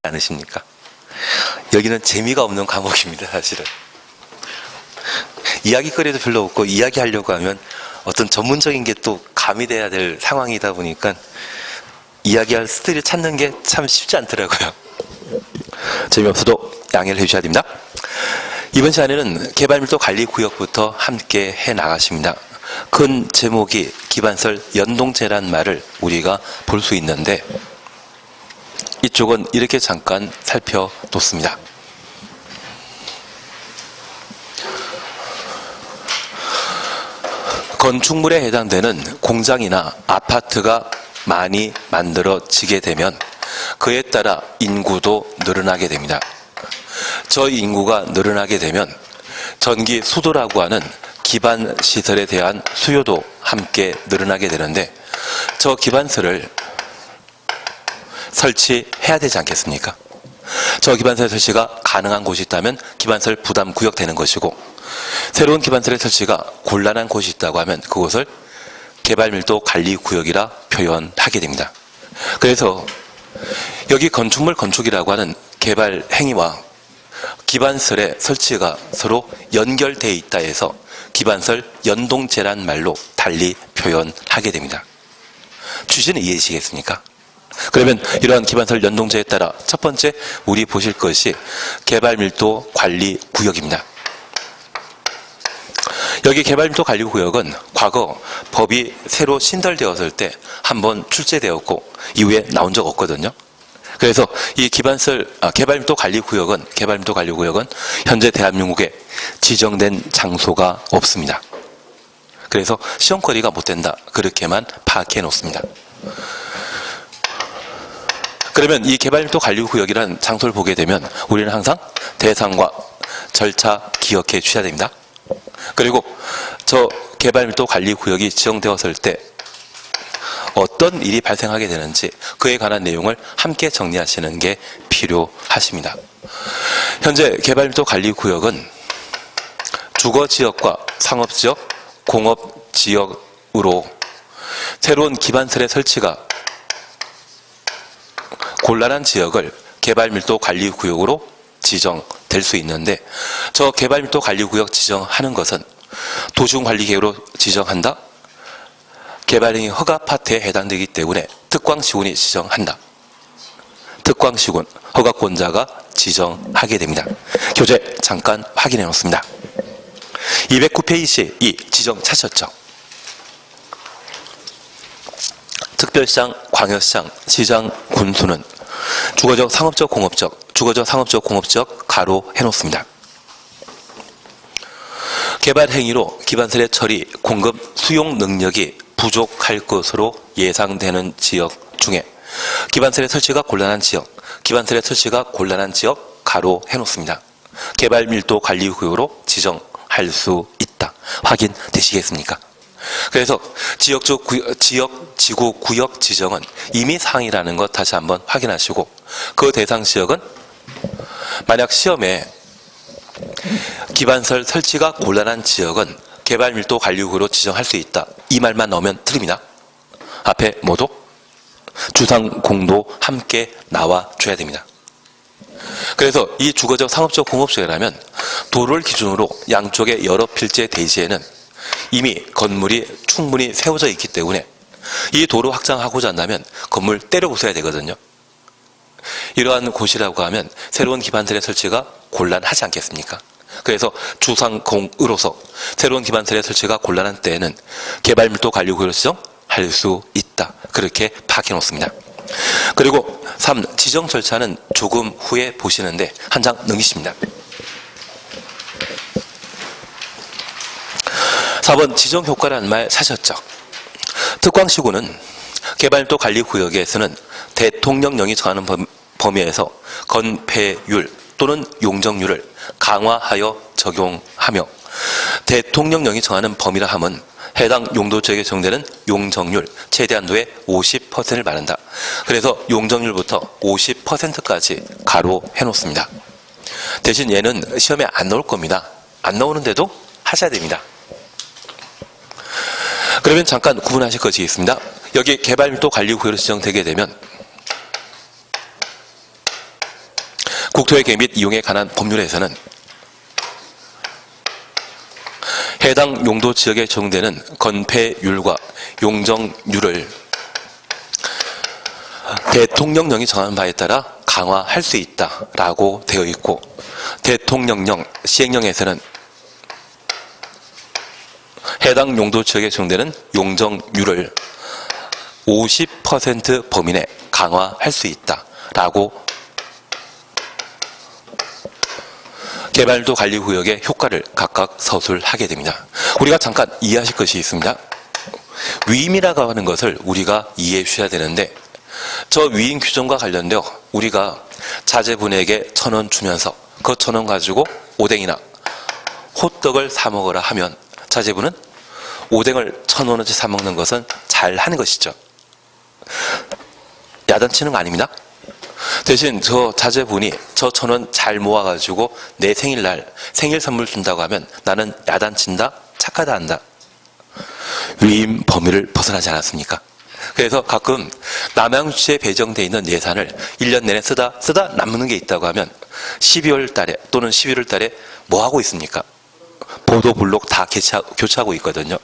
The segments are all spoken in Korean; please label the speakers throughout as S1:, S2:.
S1: 않으십니까? 여기는 재미가 없는 과목입니다, 사실은. 이야기거리도 별로 없고, 이야기하려고 하면 어떤 전문적인 게 또 가미돼야 될 상황이다 보니까 이야기할 스토리를 찾는 게 참 쉽지 않더라고요. 재미없어도 양해를 해주셔야 됩니다. 이번 시간에는 개발밀도 관리구역부터 함께 해 나가십니다. 큰 제목이 기반설 연동제란 말을 우리가 볼 수 있는데, 이쪽은 이렇게 잠깐 살펴놓습니다. 건축물에 해당되는 공장이나 아파트가 많이 만들어지게 되면 그에 따라 인구도 늘어나게 됩니다. 저 인구가 늘어나게 되면 전기 수도라고 하는 기반 시설에 대한 수요도 함께 늘어나게 되는데, 저 기반설을 설치해야 되지 않겠습니까? 저 기반설 설치가 가능한 곳이 있다면 기반설 부담구역 되는 것이고, 새로운 기반설의 설치가 곤란한 곳이 있다고 하면 그곳을 개발밀도 관리구역이라 표현하게 됩니다. 그래서 여기 건축물 건축이라고 하는 개발 행위와 기반설의 설치가 서로 연결되어 있다 해서 기반설 연동제란 말로 달리 표현하게 됩니다. 취지는 이해되시겠습니까? 그러면 이러한 기반설 연동제에 따라 첫 번째 우리 보실 것이 개발밀도 관리구역입니다. 여기 개발밀도 관리구역은 과거 법이 새로 신설되었을 때 한번 출제되었고 이후에 나온 적 없거든요. 그래서 이 개발밀도 관리구역은 현재 대한민국에 지정된 장소가 없습니다. 그래서 시험거리가 못 된다, 그렇게만 파악해 놓습니다. 그러면 이 개발밀도 관리구역이라는 장소를 보게 되면 우리는 항상 대상과 절차 기억해 주셔야 됩니다. 그리고 저 개발밀도 관리구역이 지정되었을 때 어떤 일이 발생하게 되는지 그에 관한 내용을 함께 정리하시는 게 필요하십니다. 현재 개발밀도 관리구역은 주거지역과 상업지역, 공업지역으로 새로운 기반설의 설치가 곤란한 지역을 개발밀도 관리구역으로 지정될 수 있는데, 저 개발밀도 관리구역 지정하는 것은 도시군관리계획으로 지정한다, 개발행위 허가 파트에 해당되기 때문에 특광시군이 지정한다, 특광시군 허가권자가 지정하게 됩니다. 교재 잠깐 확인해 놓습니다. 209페이지 이 지정 찾으셨죠? 특별시장, 광역시장, 시장, 군수는 주거적, 상업적, 공업적, 주거적, 상업적, 공업적 가로 해놓습니다. 개발 행위로 기반설의 처리, 공급, 수용 능력이 부족할 것으로 예상되는 지역 중에 기반설의 설치가 곤란한 지역, 기반설의 설치가 곤란한 지역 가로 해놓습니다. 개발밀도 관리구역으로 지정할 수 있다. 확인되시겠습니까? 그래서 지구 구역 지정은 임의사항이라는 것 다시 한번 확인하시고, 그 대상 지역은 만약 시험에 기반설 설치가 곤란한 지역은 개발밀도 관리구역으로 지정할 수 있다, 이 말만 넣으면 틀립니다. 앞에 모두 주상공도 함께 나와줘야 됩니다. 그래서 이 주거적, 상업적, 공업적이라면 도로를 기준으로 양쪽의 여러 필지의 대지에는 이미 건물이 충분히 세워져 있기 때문에 이 도로 확장하고자 한다면 건물 때려 부숴야 되거든요. 이러한 곳이라고 하면 새로운 기반설의 설치가 곤란하지 않겠습니까? 그래서 주상공으로서 새로운 기반설의 설치가 곤란한 때에는 개발밀도 관리구역으로 지정할 수 있다, 그렇게 파악해 놓습니다. 그리고 3. 지정 절차는 조금 후에 보시는데 한 장 넘기십니다. 4번 지정효과라는 말 사셨죠? 특광시군은 개발밀도 관리구역에서는 대통령령이 정하는 범위에서 건폐율 또는 용적률을 강화하여 적용하며, 대통령령이 정하는 범위라 함은 해당 용도지역에 적용되는 용적률 최대한도의 50%를 말한다. 그래서 용적률부터 50%까지 가로 해놓습니다. 대신 얘는 시험에 안 나올 겁니다. 안 나오는데도 하셔야 됩니다. 그러면 잠깐 구분하실 것이 있습니다. 여기 개발밀도 관리구역으로 지정되게 되면 국토의 계획 및 이용에 관한 법률에서는 해당 용도 지역에 적용되는 건폐율과 용적률을 대통령령이 정하는 바에 따라 강화할 수 있다라고 되어 있고, 대통령령 시행령에서는 해당 용도 지역에 적용되는 용적률을 50% 범위 내 강화할 수 있다라고 개발도 관리구역의 효과를 각각 서술하게 됩니다. 우리가 잠깐 이해하실 것이 있습니다. 위임이라고 하는 것을 우리가 이해해 주셔야 되는데, 저 위임 규정과 관련되어 우리가 자제분에게 1,000원 주면서 그 1,000원 가지고 오뎅이나 호떡을 사 먹으라 하면 자제분은 오뎅을 1,000원어치 사 먹는 것은 잘 하는 것이죠. 야단치는 거 아닙니다. 대신 저 자제분이 저 1,000원 잘 모아가지고 내 생일날 생일 선물 준다고 하면 나는 야단친다, 착하다 한다. 위임 범위를 벗어나지 않았습니까? 그래서 가끔 남양주에 배정되어 있는 예산을 1년 내내 쓰다 남는 게 있다고 하면 12월 달에 또는 11월 달에 뭐 하고 있습니까? 보도블록 다 교체하고 있거든요.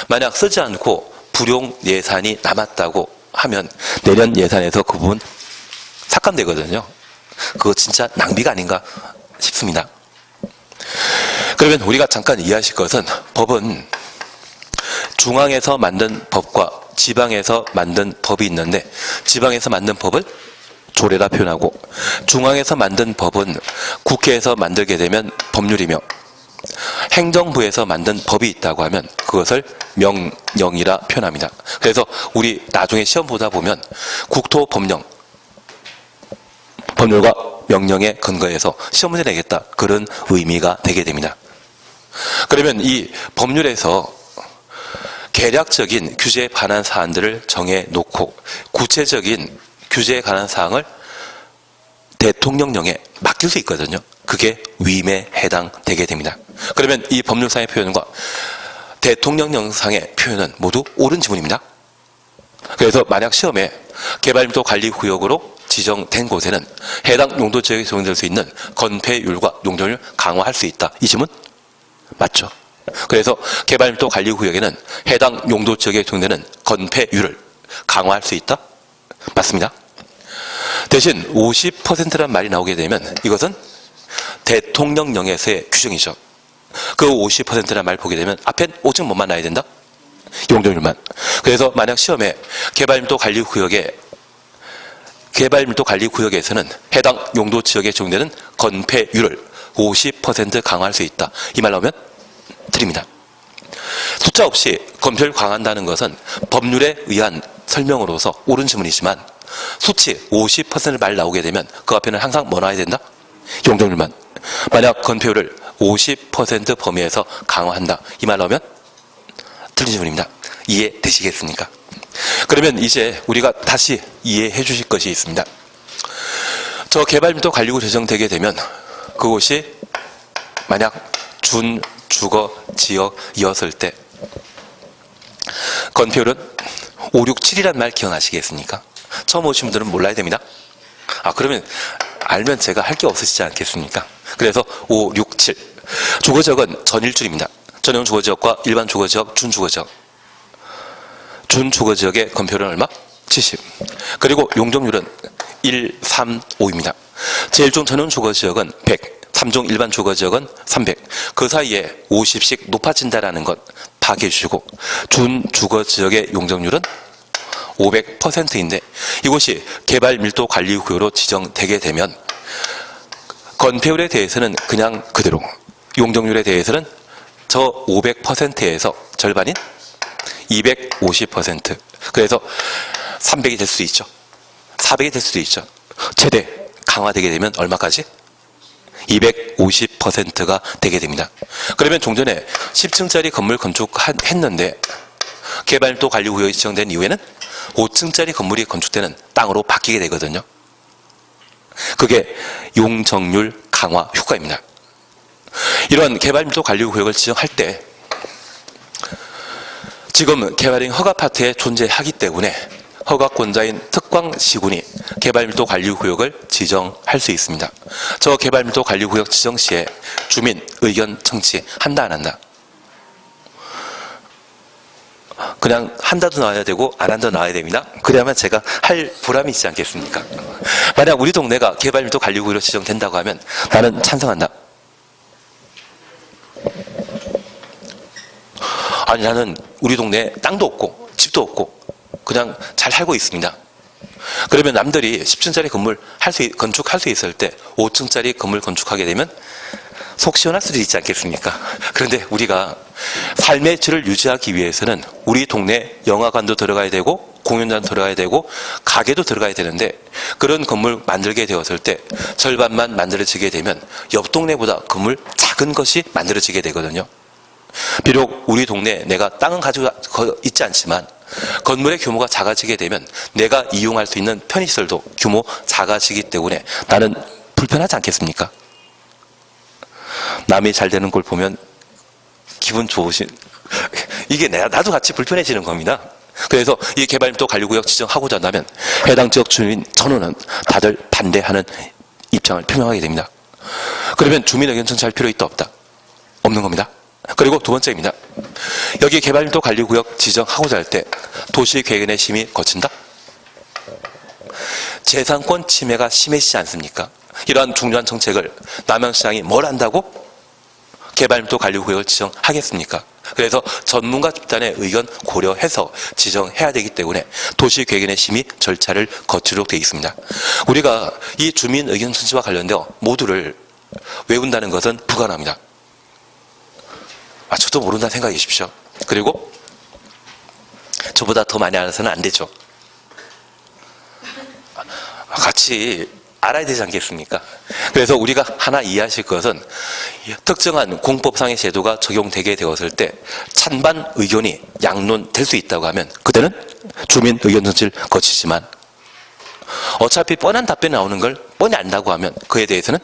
S1: 만약 쓰지 않고 불용 예산이 남았다고 하면 내년 예산에서 그 부분 삭감되거든요. 그거 진짜 낭비가 아닌가 싶습니다. 그러면 우리가 잠깐 이해하실 것은, 법은 중앙에서 만든 법과 지방에서 만든 법이 있는데, 지방에서 만든 법을 조례라 표현하고, 중앙에서 만든 법은 국회에서 만들게 되면 법률이며, 행정부에서 만든 법이 있다고 하면 그것을 명령이라 표현합니다. 그래서 우리 나중에 시험 보다 보면 국토법령과 명령에 근거해서 시험 문제 내겠다, 그런 의미가 되게 됩니다. 그러면 이 법률에서 개략적인 규제에 관한 사안들을 정해놓고 구체적인 규제에 관한 사항을 대통령령에 맡길 수 있거든요. 그게 위임에 해당되게 됩니다. 그러면 이 법률상의 표현과 대통령령상의 표현은 모두 옳은 지문입니다. 그래서 만약 시험에 개발밀도 관리구역으로 지정된 곳에는 해당 용도지역에 적용될 수 있는 건폐율과 용적률을 강화할 수 있다, 이 지문 맞죠? 그래서 개발밀도 관리구역에는 해당 용도지역에 적용되는 건폐율을 강화할 수 있다? 맞습니다. 대신 50%란 말이 나오게 되면 이것은 대통령령에서의 규정이죠. 그 50%란 말 보게 되면 앞엔 오직 뭐만 나야 된다? 용적률만. 그래서 만약 시험에 개발밀도 관리구역에서는 해당 용도지역에 적용되는 건폐율을 50% 강화할 수 있다, 이 말 나오면 드립니다. 숫자 없이 건폐율 강화한다는 것은 법률에 의한 설명으로서 옳은 지문이지만, 수치 50%를 말 나오게 되면 그 앞에는 항상 뭐 나와야 된다? 용적률만. 만약 건폐율을 50% 범위에서 강화한다, 이 말 나오면 틀린 지문입니다. 이해되시겠습니까? 그러면 이제 우리가 다시 이해해 주실 것이 있습니다. 저 개발밀도 관리구 제정되게 되면 그곳이 만약 준주거 지역이었을 때 건폐율은 5, 6, 7이라는 말 기억나시겠습니까? 처음 오신 분들은 몰라야 됩니다. 그러면 알면 제가 할 게 없으시지 않겠습니까? 그래서 5, 6, 7. 주거지역은 전일줄입니다. 전용 주거지역과 일반 주거지역, 준주거지역. 준주거지역의 건폐율은 얼마? 70. 그리고 용적률은 1, 3, 5입니다. 제1종 전용 주거지역은 100. 3종 일반 주거지역은 300. 그 사이에 50씩 높아진다라는 것 파악해 주시고, 준주거지역의 용적률은 500%인데 이곳이 개발밀도관리구역으로 지정되게 되면 건폐율에 대해서는 그냥 그대로, 용적률에 대해서는 저 500%에서 절반인 250%, 그래서 300이 될 수도 있죠. 400이 될 수도 있죠. 최대 강화되게 되면 얼마까지? 250%가 되게 됩니다. 그러면 종전에 10층짜리 건물 건축했는데 개발밀도 관리구역이 지정된 이후에는 5층짜리 건물이 건축되는 땅으로 바뀌게 되거든요. 그게 용적률 강화 효과입니다. 이런 개발밀도 관리구역을 지정할 때 지금 개발인 허가파트에 존재하기 때문에 허가권자인 특광시군이 개발밀도 관리구역을 지정할 수 있습니다. 저 개발밀도 관리구역 지정 시에 주민 의견 청취한다 안 한다? 그냥 한다도 나와야 되고 안 한다도 나와야 됩니다. 그래야만 제가 할 보람이 있지 않겠습니까? 만약 우리 동네가 개발밀도 관리구역으로 지정된다고 하면 나는 찬성한다. 아니 나는 우리 동네에 땅도 없고 집도 없고 그냥 잘 살고 있습니다. 그러면 남들이 10층짜리 건물 건축할 수 있을 때 5층짜리 건물 건축하게 되면 속 시원할 수도 있지 않겠습니까? 그런데 우리가 삶의 질을 유지하기 위해서는 우리 동네 영화관도 들어가야 되고 공연장도 들어가야 되고 가게도 들어가야 되는데 그런 건물 만들게 되었을 때 절반만 만들어지게 되면 옆 동네보다 건물 작은 것이 만들어지게 되거든요. 비록 우리 동네에 내가 땅은 가지고 있지 않지만 건물의 규모가 작아지게 되면 내가 이용할 수 있는 편의시설도 규모 작아지기 때문에 나는 불편하지 않겠습니까? 남이 잘 되는 걸 보면 기분 좋으신 이게 나도 같이 불편해지는 겁니다. 그래서 이 개발밀도 관리구역 지정하고자 한다면 해당 지역 주민 전원은 다들 반대하는 입장을 표명하게 됩니다. 그러면 주민 의견 청취할 필요 있다 없다? 없는 겁니다. 그리고 두 번째입니다. 여기 개발밀도 관리구역 지정하고자 할 때 도시계획원의 심의 거친다? 재산권 침해가 심해지지 않습니까? 이러한 중요한 정책을 남양시장이 뭘 한다고? 개발밀도 관리구역을 지정하겠습니까? 그래서 전문가 집단의 의견 고려해서 지정해야 되기 때문에 도시계획원의 심의 절차를 거치도록 되어 있습니다. 우리가 이 주민 의견 청취와 관련되어 모두를 외운다는 것은 불가능합니다. 저도 모른다는 생각해 주십시오. 그리고 저보다 더 많이 알아서는 안 되죠. 같이 알아야 되지 않겠습니까? 그래서 우리가 하나 이해하실 것은 특정한 공법상의 제도가 적용되게 되었을 때 찬반 의견이 양론될 수 있다고 하면 그때는 주민 의견 청취를 거치지만 어차피 뻔한 답변이 나오는 걸 뻔히 안다고 하면 그에 대해서는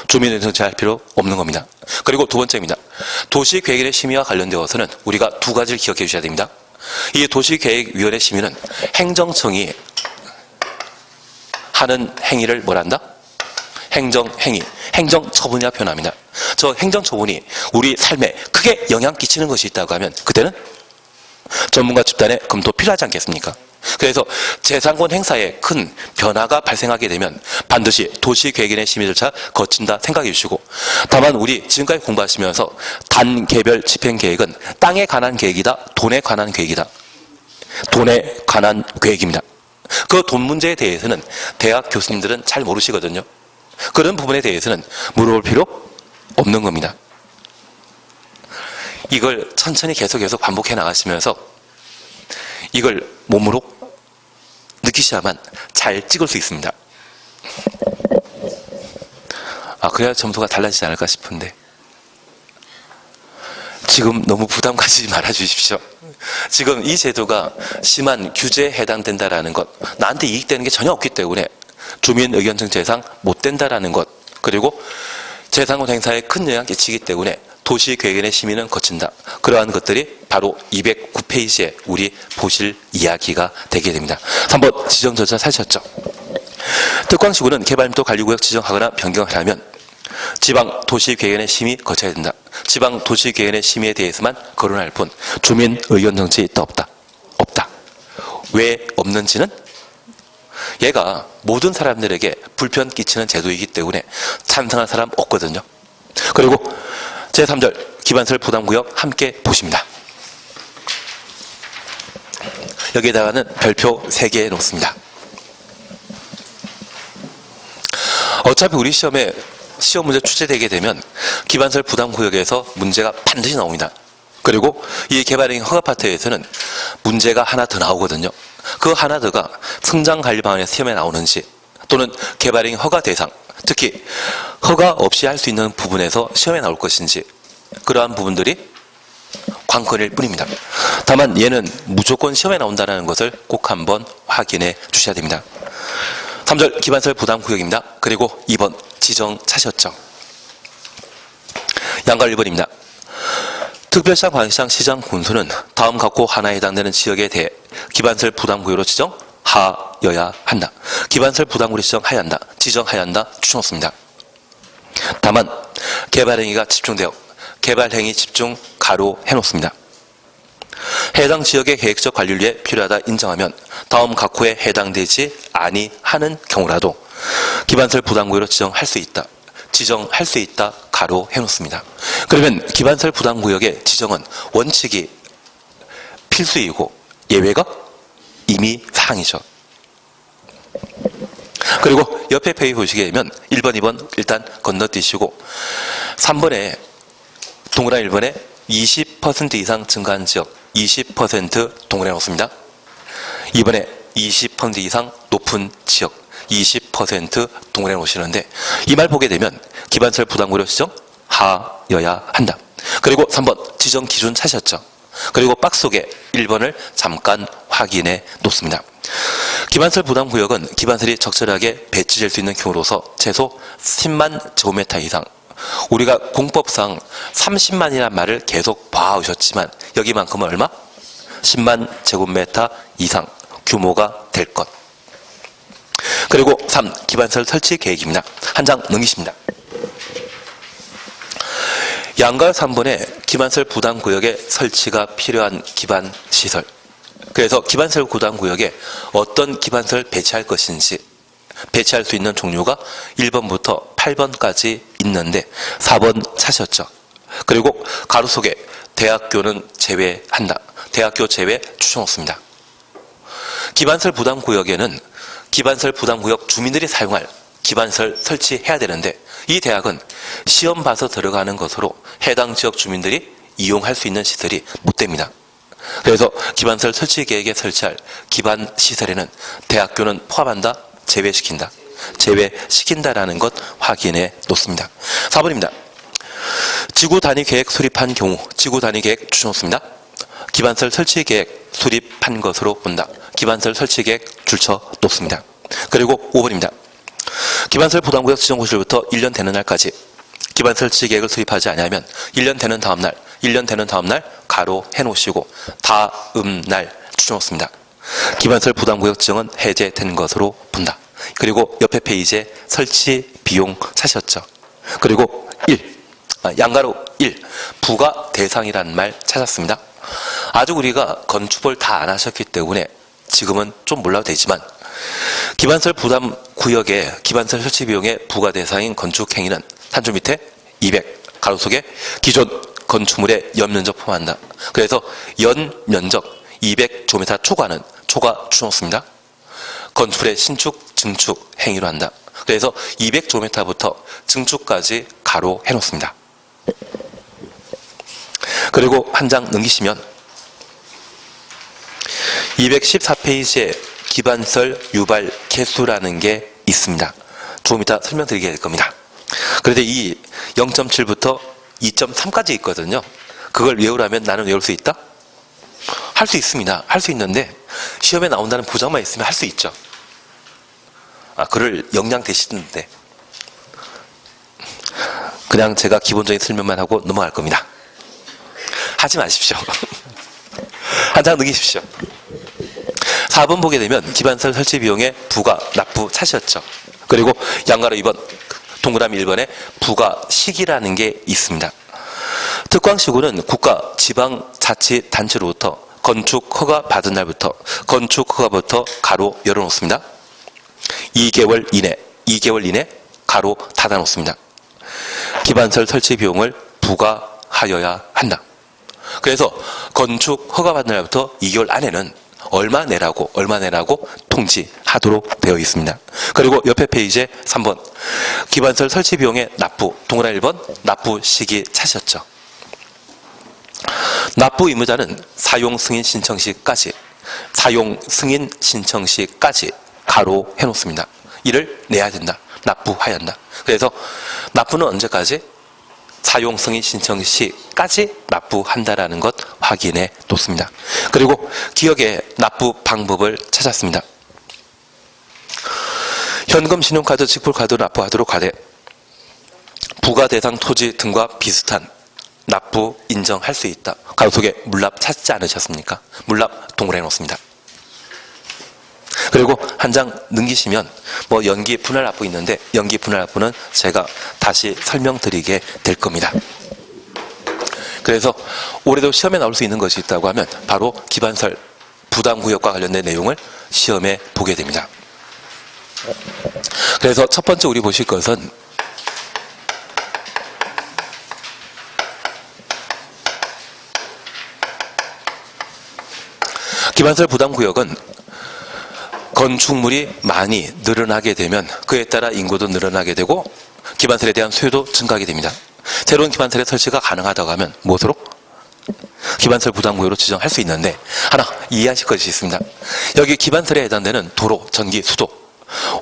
S1: 주민 의견 청취할 필요 없는 겁니다. 그리고 두 번째입니다. 도시계획의 심의와 관련되어서는 우리가 두 가지를 기억해 주셔야 됩니다. 이 도시계획위원회 심의는 행정청이 하는 행위를 뭐라 한다? 행정행위, 행정처분이라 표현합니다. 저 행정처분이 우리 삶에 크게 영향 끼치는 것이 있다고 하면 그때는 전문가 집단의 검토 필요하지 않겠습니까? 그래서 재산권 행사에 큰 변화가 발생하게 되면 반드시 도시계획인의 심의 절차 거친다 생각해 주시고, 다만 우리 지금까지 공부하시면서 단계별 집행계획은 땅에 관한 계획이다, 돈에 관한 계획이다, 돈에 관한 계획입니다. 그 돈 문제에 대해서는 대학 교수님들은 잘 모르시거든요. 그런 부분에 대해서는 물어볼 필요 없는 겁니다. 이걸 천천히 계속 반복해 나가시면서 이걸 몸으로 느끼셔야만 잘 찍을 수 있습니다. 그래야 점수가 달라지지 않을까 싶은데 지금 너무 부담 가지지 말아 주십시오. 지금 이 제도가 심한 규제에 해당된다라는 것, 나한테 이익되는 게 전혀 없기 때문에 주민 의견 청취상 못 된다라는 것, 그리고 재산권 행사에 큰 영향을 끼치기 때문에 도시계획의 심의는 거친다. 그러한 것들이 바로 209페이지에 우리 보실 이야기가 되게 됩니다. 3번 지정 절차 사셨죠? 특광시군은 개발밀도 관리구역 지정하거나 변경을 하면 지방 도시계획의 심의 거쳐야 된다. 지방 도시계획의 심의에 대해서만 거론할 뿐 주민 의견 정치 있다 없다? 없다. 왜 없는지는 얘가 모든 사람들에게 불편 끼치는 제도이기 때문에 찬성할 사람 없거든요. 그리고 제3절 기반시설 부담구역 함께 보십니다. 여기에다가는 별표 3개 놓습니다. 어차피 우리 시험 문제 출제되게 되면 기반시설 부담구역에서 문제가 반드시 나옵니다. 그리고 이 개발행 허가 파트에서는 문제가 하나 더 나오거든요. 그 하나 더가 성장관리 방안의 시험에 나오는지, 또는 개발행 허가 대상, 특히 허가 없이 할 수 있는 부분에서 시험에 나올 것인지, 그러한 부분들이 관건일 뿐입니다. 다만 얘는 무조건 시험에 나온다는 것을 꼭 한번 확인해 주셔야 됩니다. 3절 기반시설 부담구역입니다. 그리고 2번 지정 차셨죠? 양갈 1번입니다. 특별시장, 광역시장, 시장, 군수는 다음 각호 하나에 해당되는 지역에 대해 기반설 부담구역으로 지정하여야 한다. 기반설 부담구역으로 지정하여야 한다. 지정하여야 한다. 추천없습니다. 다만 개발행위가 집중되어 개발행위 집중 가로 해놓습니다. 해당 지역의 계획적 관리를 필요하다 인정하면 다음 각 호에 해당되지 아니하는 경우라도 기반설 부담구역으로 지정할 수 있다. 지정할 수 있다. 가로 해놓습니다. 그러면 기반설 부담구역의 지정은 원칙이 필수이고 예외가 이미 사항이죠. 그리고 옆에 페이지 보시게 되면 1번, 2번 일단 건너뛰시고 3번에 동그라미 1번에 20% 이상 증가한 지역 20% 동그라미 놓습니다. 2번에 20% 이상 높은 지역 20% 동그라미 놓으시는데 이 말 보게 되면 기반설 부담구역 지정하여야 한다. 그리고 3번 지정 기준 찾으셨죠. 그리고 박스 속에 1번을 잠깐 확인해 놓습니다. 기반설 부담구역은 기반설이 적절하게 배치될 수 있는 경우로서 최소 10만 제곱미터 이상, 우리가 공법상 30만이라는 말을 계속 봐오셨지만 여기만큼은 얼마? 10만 제곱미터 이상 규모가 될 것. 그리고 3. 기반설 설치 계획입니다. 한 장 넘기십니다. 양가 3번에 기반설 부담구역에 설치가 필요한 기반시설, 그래서 기반설 부담구역에 어떤 기반설 배치할 것인지 배치할 수 있는 종류가 1번부터 8번까지 있는데 4번 찾으셨죠. 그리고 가로 속에 대학교는 제외한다. 대학교 제외 추천없습니다. 기반설 부담구역에는 기반설 부담구역 주민들이 사용할 기반설 설치해야 되는데 이 대학은 시험 봐서 들어가는 것으로 해당 지역 주민들이 이용할 수 있는 시설이 못 됩니다. 그래서 기반설 설치 계획에 설치할 기반 시설에는 대학교는 포함한다, 제외시킨다. 제외시킨다라는 것 확인해 놓습니다. 4번입니다. 지구 단위 계획 수립한 경우 지구 단위 계획 추천 없습니다. 기반설 설치 계획 수립한 것으로 본다. 기반설 설치 계획 줄쳐 놓습니다. 그리고 5번입니다. 기반설 부담구역 지정 고시로부터 1년 되는 날까지 기반설 설치 계획을 수립하지 않으면 1년 되는 다음날 가로 해놓으시고 다음 날 추천 없습니다. 기반설 부담구역 지정은 해제된 것으로 본다. 그리고 옆에 페이지에 설치 비용 찾으셨죠. 그리고 양가로 1. 부가 대상이라는 말 찾았습니다. 아직 우리가 건축을 다 안 하셨기 때문에 지금은 좀 몰라도 되지만 기반설 부담 구역의 기반설 설치 비용의 부가 대상인 건축 행위는 한 줄 밑에 200 가로 속에 기존 건축물의 연면적 포함한다. 그래서 연면적 200제곱미터 초과는 초과 추천 없습니다. 건축물의 신축, 증축 행위로 한다. 그래서 200제곱미터부터 증축까지 가로 해놓습니다. 그리고 한 장 넘기시면 214페이지에 기반설 유발 개수라는 게 있습니다. 조금 이따 설명드리게 될 겁니다. 그런데 이 0.7부터 2.3까지 있거든요. 그걸 외우라면 나는 외울 수 있다? 할 수 있습니다. 할 수 있는데 시험에 나온다는 보장만 있으면 할 수 있죠. 그럴 역량 되시는데 그냥 제가 기본적인 설명만 하고 넘어갈 겁니다. 하지 마십시오. 한 장 넘기십시오. 4번 보게 되면 기반설 설치 비용의 부가 납부 찾으셨죠. 그리고 양가로 2번 동그라미 1번에 부가 시기라는 게 있습니다. 특광시구는 국가 지방자치단체로부터 건축 허가 받은 날부터 건축 허가부터 가로 열어놓습니다. 2개월 이내 가로 닫아놓습니다. 기반설 설치 비용을 부과하여야 한다. 그래서 건축 허가 받은 날부터 2개월 안에는 얼마 내라고 통지하도록 되어 있습니다. 그리고 옆에 페이지에 3번 기반설 설치 비용의 납부 동그라미 1번 납부 시기 찾으셨죠. 납부 의무자는 사용 승인 신청 시까지 가로 해놓습니다. 이를 내야 된다. 납부해야 한다. 그래서 납부는 언제까지? 사용 승인 신청 시까지 납부한다라는 것 확인해 놓습니다. 그리고 기억의 납부 방법을 찾았습니다. 현금, 신용카드, 직불카드로 납부하도록 하되 부가 대상 토지 등과 비슷한 납부 인정할 수 있다. 가로 속에 물납 찾지 않으셨습니까? 물납 동그라미 놓습니다. 그리고 한 장 넘기시면 뭐 연기 분할납부 있는데 연기 분할납부는 제가 다시 설명드리게 될 겁니다. 그래서 올해도 시험에 나올 수 있는 것이 있다고 하면 바로 기반설 부담구역과 관련된 내용을 시험에 보게 됩니다. 그래서 첫 번째 우리 보실 것은 기반설 부담구역은 건축물이 많이 늘어나게 되면 그에 따라 인구도 늘어나게 되고 기반설에 대한 수요도 증가하게 됩니다. 새로운 기반설의 설치가 가능하다고 하면 무엇으로? 기반설 부담구역으로 지정할 수 있는데 하나 이해하실 것이 있습니다. 여기 기반설에 해당되는 도로, 전기, 수도,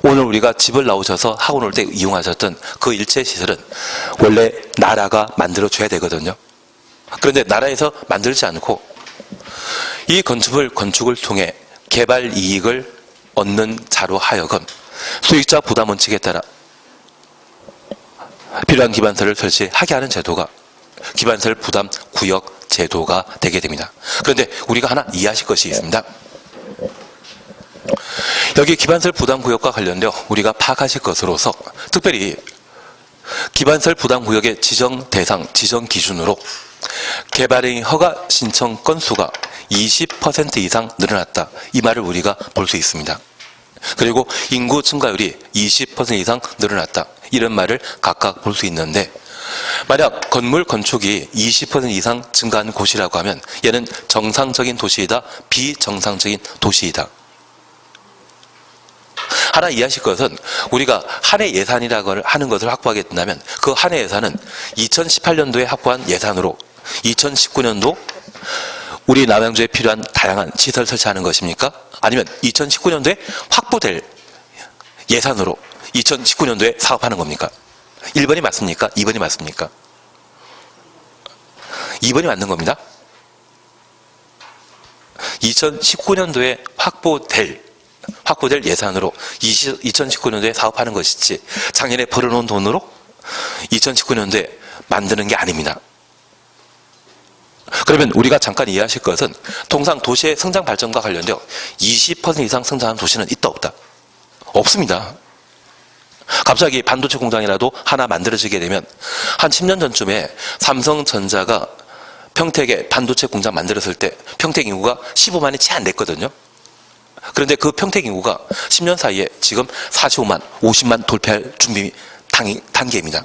S1: 오늘 우리가 집을 나오셔서 학원 올 때 이용하셨던 그 일체 시설은 원래 나라가 만들어줘야 되거든요. 그런데 나라에서 만들지 않고 이 건축을 통해 개발 이익을 얻는 자로 하여금 수익자 부담 원칙에 따라 필요한 기반설을 설치하게 하는 제도가 기반설 부담 구역 제도가 되게 됩니다. 그런데 우리가 하나 이해하실 것이 있습니다. 여기 기반설 부담 구역과 관련되어 우리가 파악하실 것으로서 특별히 기반설 부담 구역의 지정 대상, 지정 기준으로 개발행위 허가 신청 건수가 20% 이상 늘어났다. 이 말을 우리가 볼 수 있습니다. 그리고 인구 증가율이 20% 이상 늘어났다. 이런 말을 각각 볼 수 있는데 만약 건물 건축이 20% 이상 증가한 곳이라고 하면 얘는 정상적인 도시이다, 비정상적인 도시이다. 하나 이해하실 것은 우리가 한 해 예산이라고 하는 것을 확보하게 된다면 그 한 해 예산은 2018년도에 확보한 예산으로 2019년도 우리 남양주에 필요한 다양한 시설 설치하는 것입니까? 아니면 2019년도에 확보될 예산으로 2019년도에 사업하는 겁니까? 1번이 맞습니까? 2번이 맞습니까? 2번이 맞는 겁니다. 2019년도에 확보될 예산으로 2019년도에 사업하는 것이지 작년에 벌어놓은 돈으로 2019년도에 만드는 게 아닙니다. 그러면 우리가 잠깐 이해하실 것은 통상 도시의 성장 발전과 관련되어 20% 이상 성장한 도시는 있다 없다? 없습니다. 갑자기 반도체 공장이라도 하나 만들어지게 되면 한 10년 전쯤에 삼성전자가 평택에 반도체 공장 만들었을 때 평택 인구가 15만이 채 안 됐거든요. 그런데 그 평택 인구가 10년 사이에 지금 45만, 50만 돌파할 준비 단계입니다.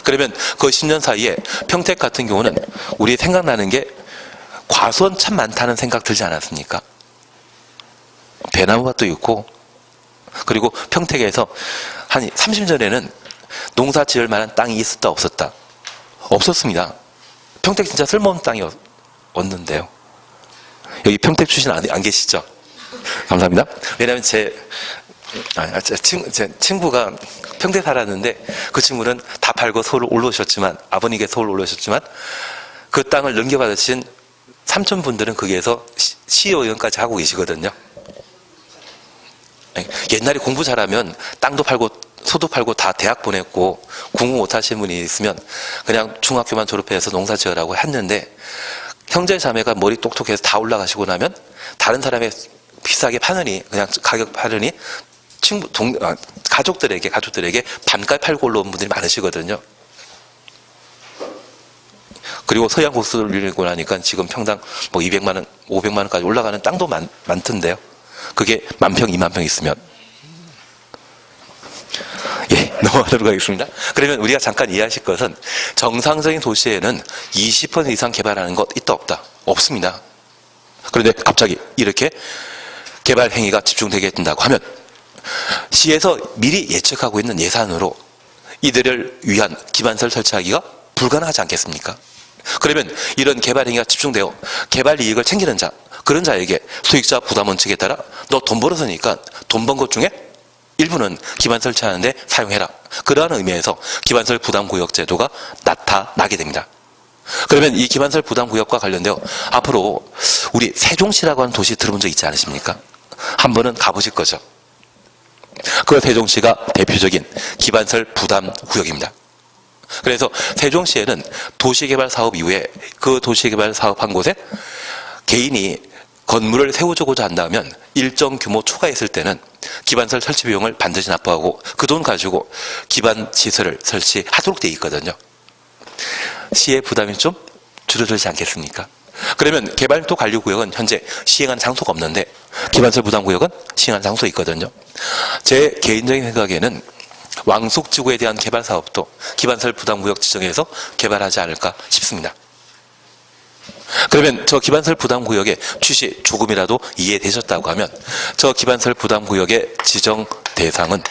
S1: 그러면 그 10년 사이에 평택 같은 경우는 우리 생각나는 게 과수원 참 많다는 생각 들지 않았습니까? 배나무밭도 있고 그리고 평택에서 한 30년 전에는 농사 지을 만한 땅이 있었다 없었다? 없었습니다. 평택 진짜 쓸모없는 땅이었는데요. 여기 평택 출신 안 계시죠? 감사합니다. 왜냐하면 제 친구가 평택 살았는데 그 친구는 다 팔고 서울 올라오셨지만 아버님께 서울 올라오셨지만 그 땅을 넘겨받으신 삼촌분들은 거기에서 시의원까지 하고 계시거든요. 옛날에 공부 잘하면 땅도 팔고 소도 팔고 다 대학 보냈고 공부 못하신 분이 있으면 그냥 중학교만 졸업해서 농사 지으라고 했는데 형제 자매가 머리 똑똑해서 다 올라가시고 나면 다른 사람의 비싸게 파느니 그냥 가격 파느니 가족들에게 반값 팔고 올라온 분들이 많으시거든요. 그리고 서양 고수를 밀고 나니까 지금 평당 뭐 200만 원, 500만 원까지 올라가는 땅도 많던데요. 그게 10,000평, 20,000평 있으면. 예, 넘어가도록 하겠습니다. 그러면 우리가 잠깐 이해하실 것은 정상적인 도시에는 20% 이상 개발하는 것 있다 없다? 없습니다. 그런데 갑자기 이렇게 개발 행위가 집중되게 된다고 하면 시에서 미리 예측하고 있는 예산으로 이들을 위한 기반설 설치하기가 불가능하지 않겠습니까? 그러면 이런 개발 행위가 집중되어 개발 이익을 챙기는 자, 그런 자에게 수익자 부담 원칙에 따라 너 돈 벌었으니까 돈 번 것 중에 일부는 기반 설치하는데 사용해라. 그러한 의미에서 기반설 부담구역 제도가 나타나게 됩니다. 그러면 이 기반설 부담구역과 관련되어 앞으로 우리 세종시라고 하는 도시 들어본 적 있지 않으십니까? 한 번은 가보실 거죠. 그 세종시가 대표적인 기반설 부담구역입니다. 그래서 세종시에는 도시개발 사업 이후에 그 도시개발 사업한 곳에 개인이 건물을 세워주고자 한다면 일정 규모 초과했을 때는 기반시설 설치 비용을 반드시 납부하고 그 돈 가지고 기반 시설을 설치하도록 되어 있거든요. 시의 부담이 좀 줄어들지 않겠습니까? 그러면 개발밀도 관리구역은 현재 시행하는 장소가 없는데 기반시설 부담구역은 시행하는 장소가 있거든요. 제 개인적인 생각에는 왕숙지구에 대한 개발 사업도 기반시설 부담구역 지정해서 개발하지 않을까 싶습니다. 그러면 저 기반시설 부담구역의 취지 조금이라도 이해되셨다고 하면 저 기반시설 부담구역의 지정 대상은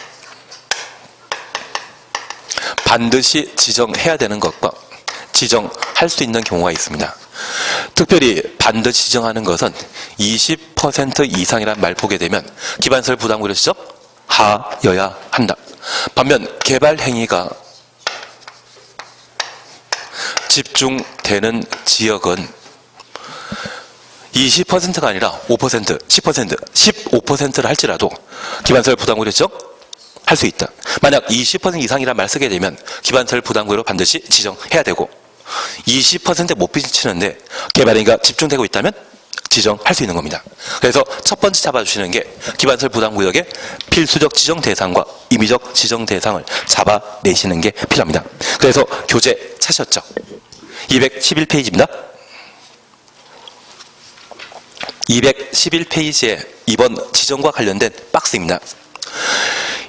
S1: 반드시 지정해야 되는 것과 지정할 수 있는 경우가 있습니다. 특별히 반드시 지정하는 것은 20% 이상이란 말 보게 되면 기반시설 부담구역 지정하여야 한다. 반면 개발 행위가 집중되는 지역은 20%가 아니라 5%, 10%, 15%를 할지라도 기반시설 부담구역 지정할 수 있다. 만약 20% 이상이란 말 쓰게 되면 기반시설 부담구역으로 반드시 지정해야 되고 20%에 못 비치는데 개발 행위가 집중되고 있다면 지정할 수 있는 겁니다. 그래서 첫 번째 잡아주시는 게 기반시설 부담구역의 필수적 지정 대상과 임의적 지정 대상을 잡아내시는 게 필요합니다. 그래서 교재 찾으셨죠? 211페이지입니다. 211페이지에 이번 지정과 관련된 박스입니다.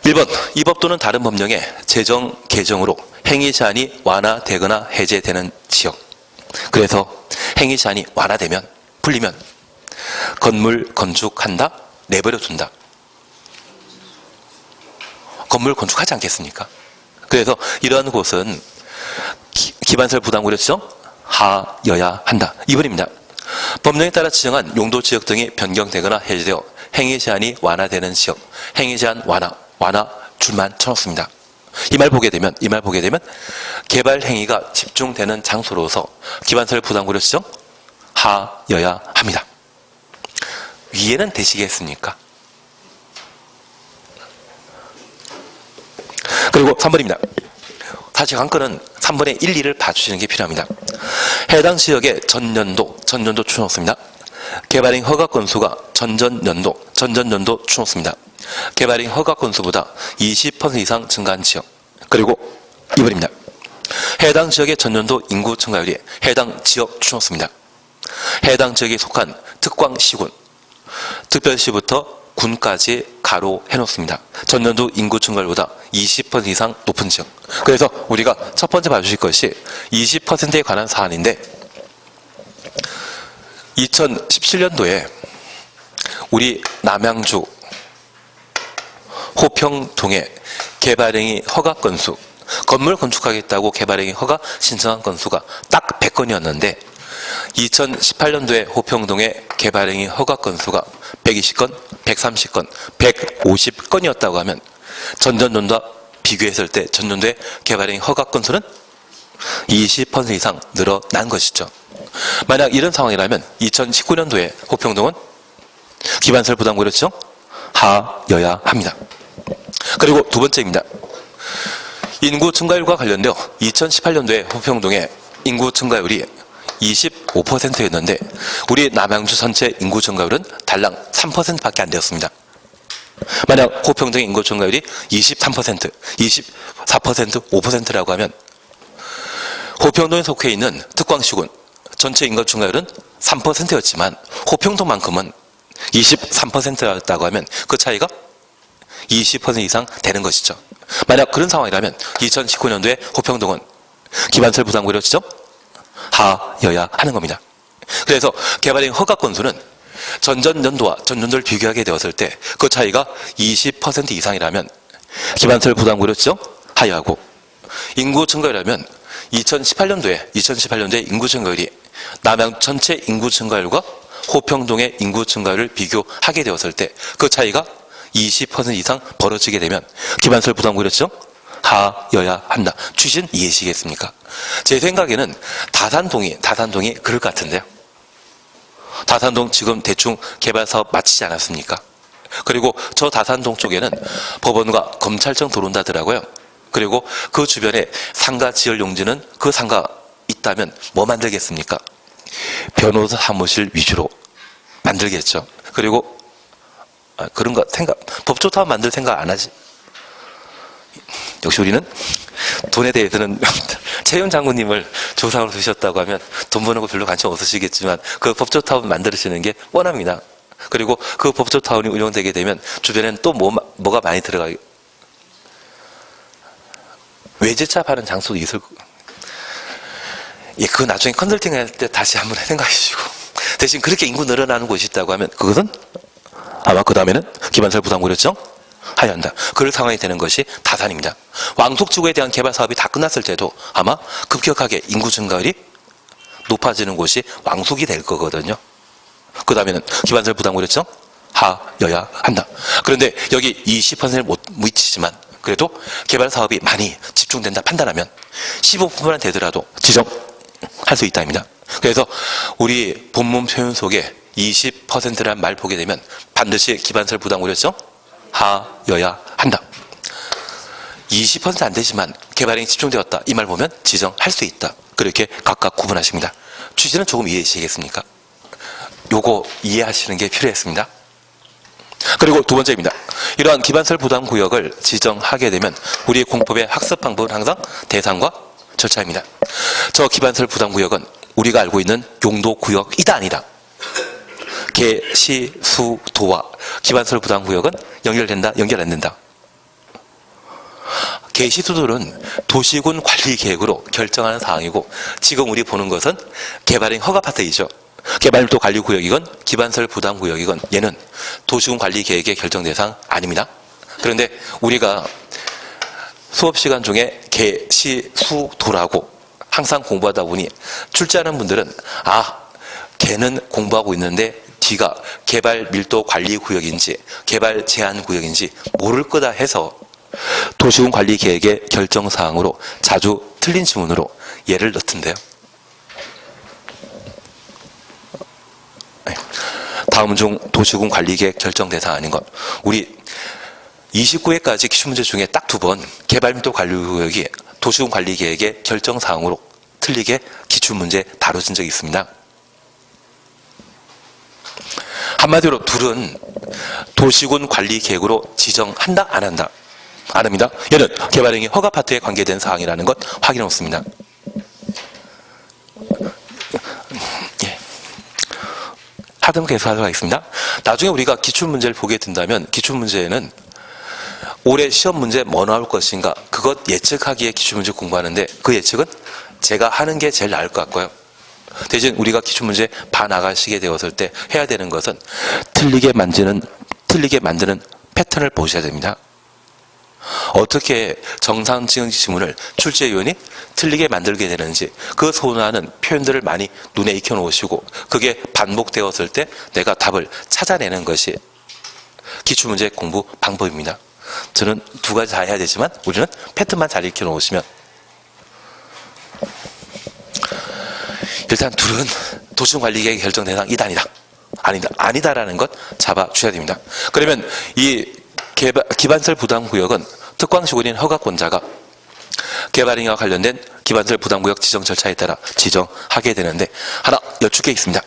S1: 1번, 이 법 또는 다른 법령의 제정 개정으로 행위 제한이 완화되거나 해제되는 지역. 그래서 행위 제한이 완화되면, 풀리면 건물 건축한다? 내버려 둔다. 건물 건축하지 않겠습니까? 그래서 이러한 곳은 기반시설 부담구역 지정하여야 한다. 2번입니다. 법령에 따라 지정한 용도 지역 등이 변경되거나 해제되어 행위 제한이 완화되는 지역. 행위 제한 완화 줄만 쳐놓습니다. 이 말 보게 되면 개발 행위가 집중되는 장소로서 기반시설 부담구역 지정하여야 합니다. 이해는 되시겠습니까? 그리고 3번입니다. 사실 관건은 3번의 1, 2를 봐주시는 게 필요합니다. 해당 지역의 전년도 추놓습니다. 개발행 허가 건수가 전전년도 추놓습니다. 개발행 허가 건수보다 20% 이상 증가한 지역. 그리고 2번입니다. 해당 지역의 전년도 인구 증가율이 해당 지역 추놓습니다. 해당 지역에 속한 특광시군, 특별시부터 군까지 가로 해놓습니다. 전년도 인구 증가율보다 20% 이상 높은 지역. 그래서 우리가 첫 번째 봐주실 것이 20%에 관한 사안인데 2017년도에 우리 남양주 호평동의 개발행위 허가 건수, 건물 건축하겠다고 개발행위 허가 신청한 건수가 딱 100건이었는데 2018년도에 호평동의 개발행위 허가 건수가 120건, 130건, 150건이었다고 하면 전전년도와 비교했을 때 전년도의 개발행위 허가 건수는 20% 이상 늘어난 것이죠. 만약 이런 상황이라면 2019년도에 호평동은 기반시설 부담구역 지정하여야 합니다. 그리고 두 번째입니다. 인구 증가율과 관련되어 2018년도에 호평동의 인구 증가율이 25%였는데 우리 남양주 전체 인구 증가율은 달랑 3%밖에 안 되었습니다. 만약 호평동의 인구 증가율이 23%, 24%, 5%라고 하면 호평동에 속해 있는 특광시군 전체 인구 증가율은 3%였지만 호평동만큼은 23%였다고 하면 그 차이가 20% 이상 되는 것이죠. 만약 그런 상황이라면 2019년도에 호평동은 기반시설 부담구역 지정하여야 하는 겁니다. 그래서 개발행 허가 건수는 전전년도와 전년도를 비교하게 되었을 때 그 차이가 20% 이상이라면 기반시설 부담구역 지정하여야 하고 인구 증가율이라면 2018년도에 인구 증가율이 남양 전체 인구 증가율과 호평동의 인구 증가율을 비교하게 되었을 때 그 차이가 20% 이상 벌어지게 되면 기반시설 부담구역 지정하여야 한다. 취지는 이해하시겠습니까? 제 생각에는 다산동이 그럴 것 같은데요. 다산동 지금 대충 개발사업 마치지 않았습니까? 그리고 저 다산동 쪽에는 법원과 검찰청 들어온다더라고요. 그리고 그 주변에 상가 지을 용지는 그 상가 있다면 뭐 만들겠습니까? 변호사 사무실 위주로 만들겠죠. 그리고 그런 거 법 좋다고 만들 생각 안 하지. 역시 우리는 돈에 대해서는 최윤 장군님을 조상으로 두셨다고 하면 돈 버는 거 별로 관심 없으시겠지만 그 법조타운 만들으시는 게 뻔합니다. 그리고 그 법조타운이 운영되게 되면 주변에는 또 뭐가 많이 들어가요. 외제차 파는 장소도 있을 거고. 예, 그거 나중에 컨설팅 할 때 다시 한번 생각해 주시고. 대신 그렇게 인구 늘어나는 곳이 있다고 하면 그것은 아마 그 다음에는 기반설 부담고려정 하여야 한다. 그럴 상황이 되는 것이 다산입니다. 왕속지구에 대한 개발 사업이 다 끝났을 때도 아마 급격하게 인구 증가율이 높아지는 곳이 왕속이 될 거거든요. 그 다음에는 기반설 부담고려정 하여야 한다. 그런데 여기 이 10%를 못 미치지만 그래도 개발 사업이 많이 집중된다 판단하면 15%만 되더라도 지정할 수 있다입니다. 그래서 우리 본문 표현 속에 20%란 말 보게 되면 반드시 기반설 부담고려정 하여야 한다. 20% 안 되지만 개발행위 집중되었다. 이 말 보면 지정할 수 있다. 그렇게 각각 구분하십니다. 취지는 조금 이해하시겠습니까? 요거 이해하시는 게 필요했습니다. 그리고 두 번째입니다. 이러한 기반설 부담구역을 지정하게 되면 우리의 공법의 학습 방법은 항상 대상과 절차입니다. 저 기반설 부담구역은 우리가 알고 있는 용도구역이다 아니다. 개, 시, 수, 도와 기반설 부담구역은 연결된다, 연결 안 된다. 개, 시, 수도는 도시군 관리계획으로 결정하는 사항이고 지금 우리 보는 것은 개발행 허가 파트이죠. 개발밀도 관리구역이건 기반설 부담구역이건 얘는 도시군 관리계획의 결정 대상 아닙니다. 그런데 우리가 수업시간 중에 개, 시, 수, 도라고 항상 공부하다 보니 출제하는 분들은 개는 공부하고 있는데 뒤가 개발 밀도 관리 구역인지 개발 제한 구역인지 모를 거다 해서 도시군 관리 계획의 결정 사항으로 자주 틀린 지문으로 예를 넣던데요. 다음 중 도시군 관리 계획 결정 대상 아닌 것. 우리 29회까지 기출문제 중에 딱 2번 개발 밀도 관리 구역이 도시군 관리 계획의 결정 사항으로 틀리게 기출문제 다뤄진 적이 있습니다. 한마디로 둘은 도시군 관리 계획으로 지정한다 안 한다? 안 합니다. 얘는 개발행위 허가 파트에 관계된 사항이라는 것 확인해 놓습니다. 예. 하등 계속 하도록 하겠습니다. 나중에 우리가 기출문제를 보게 된다면 기출문제에는 올해 시험 문제 뭐 나올 것인가 그것 예측하기에 기출문제 공부하는데 그 예측은 제가 하는 게 제일 나을 것 같고요. 대신 우리가 기출문제 봐나가시게 되었을 때 해야 되는 것은 틀리게 만드는 패턴을 보셔야 됩니다. 어떻게 정상적인 지문을 출제위원이 틀리게 만들게 되는지 그 소원하는 표현들을 많이 눈에 익혀놓으시고 그게 반복되었을 때 내가 답을 찾아내는 것이 기출문제 공부 방법입니다. 저는 두 가지 다 해야 되지만 우리는 패턴만 잘 익혀놓으시면 일단 둘은 도시군관리계획 결정 대상 이다 아니다. 아니다라는 것 잡아주셔야 됩니다. 그러면 이 기반설 부담구역은 특광시군인 허가권자가 개발행위와 관련된 기반설 부담구역 지정 절차에 따라 지정하게 되는데 하나 여쭙 게 있습니다.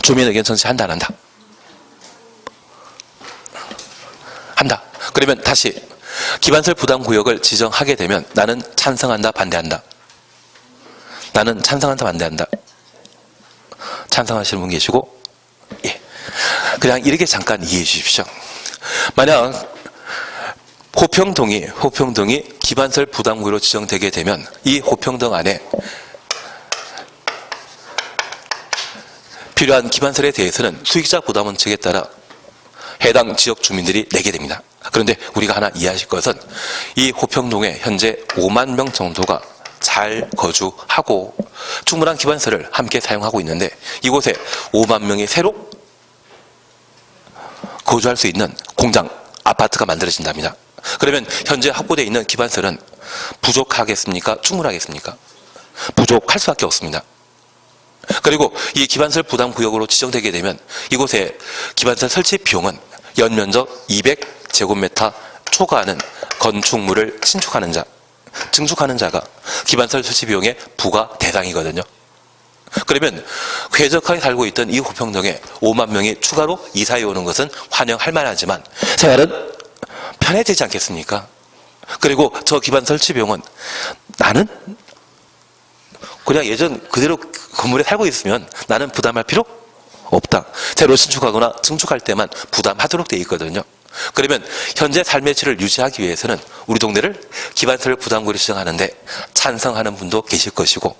S1: 주민 의견 전시한다 안 한다? 한다. 그러면 다시 기반설 부담구역을 지정하게 되면 나는 찬성한다 반대한다? 나는 찬성한다 반대한다? 찬성하시는 분 계시고 예. 그냥 이렇게 잠깐 이해해 주십시오. 만약 호평동이 기반설 부담구역으로 지정되게 되면 이 호평동 안에 필요한 기반설에 대해서는 수익자 부담원칙에 따라 해당 지역 주민들이 내게 됩니다. 그런데 우리가 하나 이해하실 것은 이 호평동에 현재 5만 명 정도가 잘 거주하고 충분한 기반설을 함께 사용하고 있는데 이곳에 5만 명이 새로 거주할 수 있는 공장, 아파트가 만들어진답니다. 그러면 현재 확보되어 있는 기반설은 부족하겠습니까? 충분하겠습니까? 부족할 수밖에 없습니다. 그리고 이 기반설 부담구역으로 지정되게 되면 이곳에 기반설 설치 비용은 연면적 200제곱미터 초과하는 건축물을 신축하는 자, 증축하는 자가 기반설 설치 비용의 부과 대상이거든요. 그러면 쾌적하게 살고 있던 이 호평동에 5만 명이 추가로 이사해 오는 것은 환영할 만하지만 생활은 편해지지 않겠습니까? 그리고 저 기반 설치 비용은 나는 그냥 예전 그대로 건물에 살고 있으면 나는 부담할 필요 없다. 새로 신축하거나 증축할 때만 부담하도록 되어 있거든요. 그러면 현재 삶의 질을 유지하기 위해서는 우리 동네를 기반설 부담구로 지정하는데 찬성하는 분도 계실 것이고,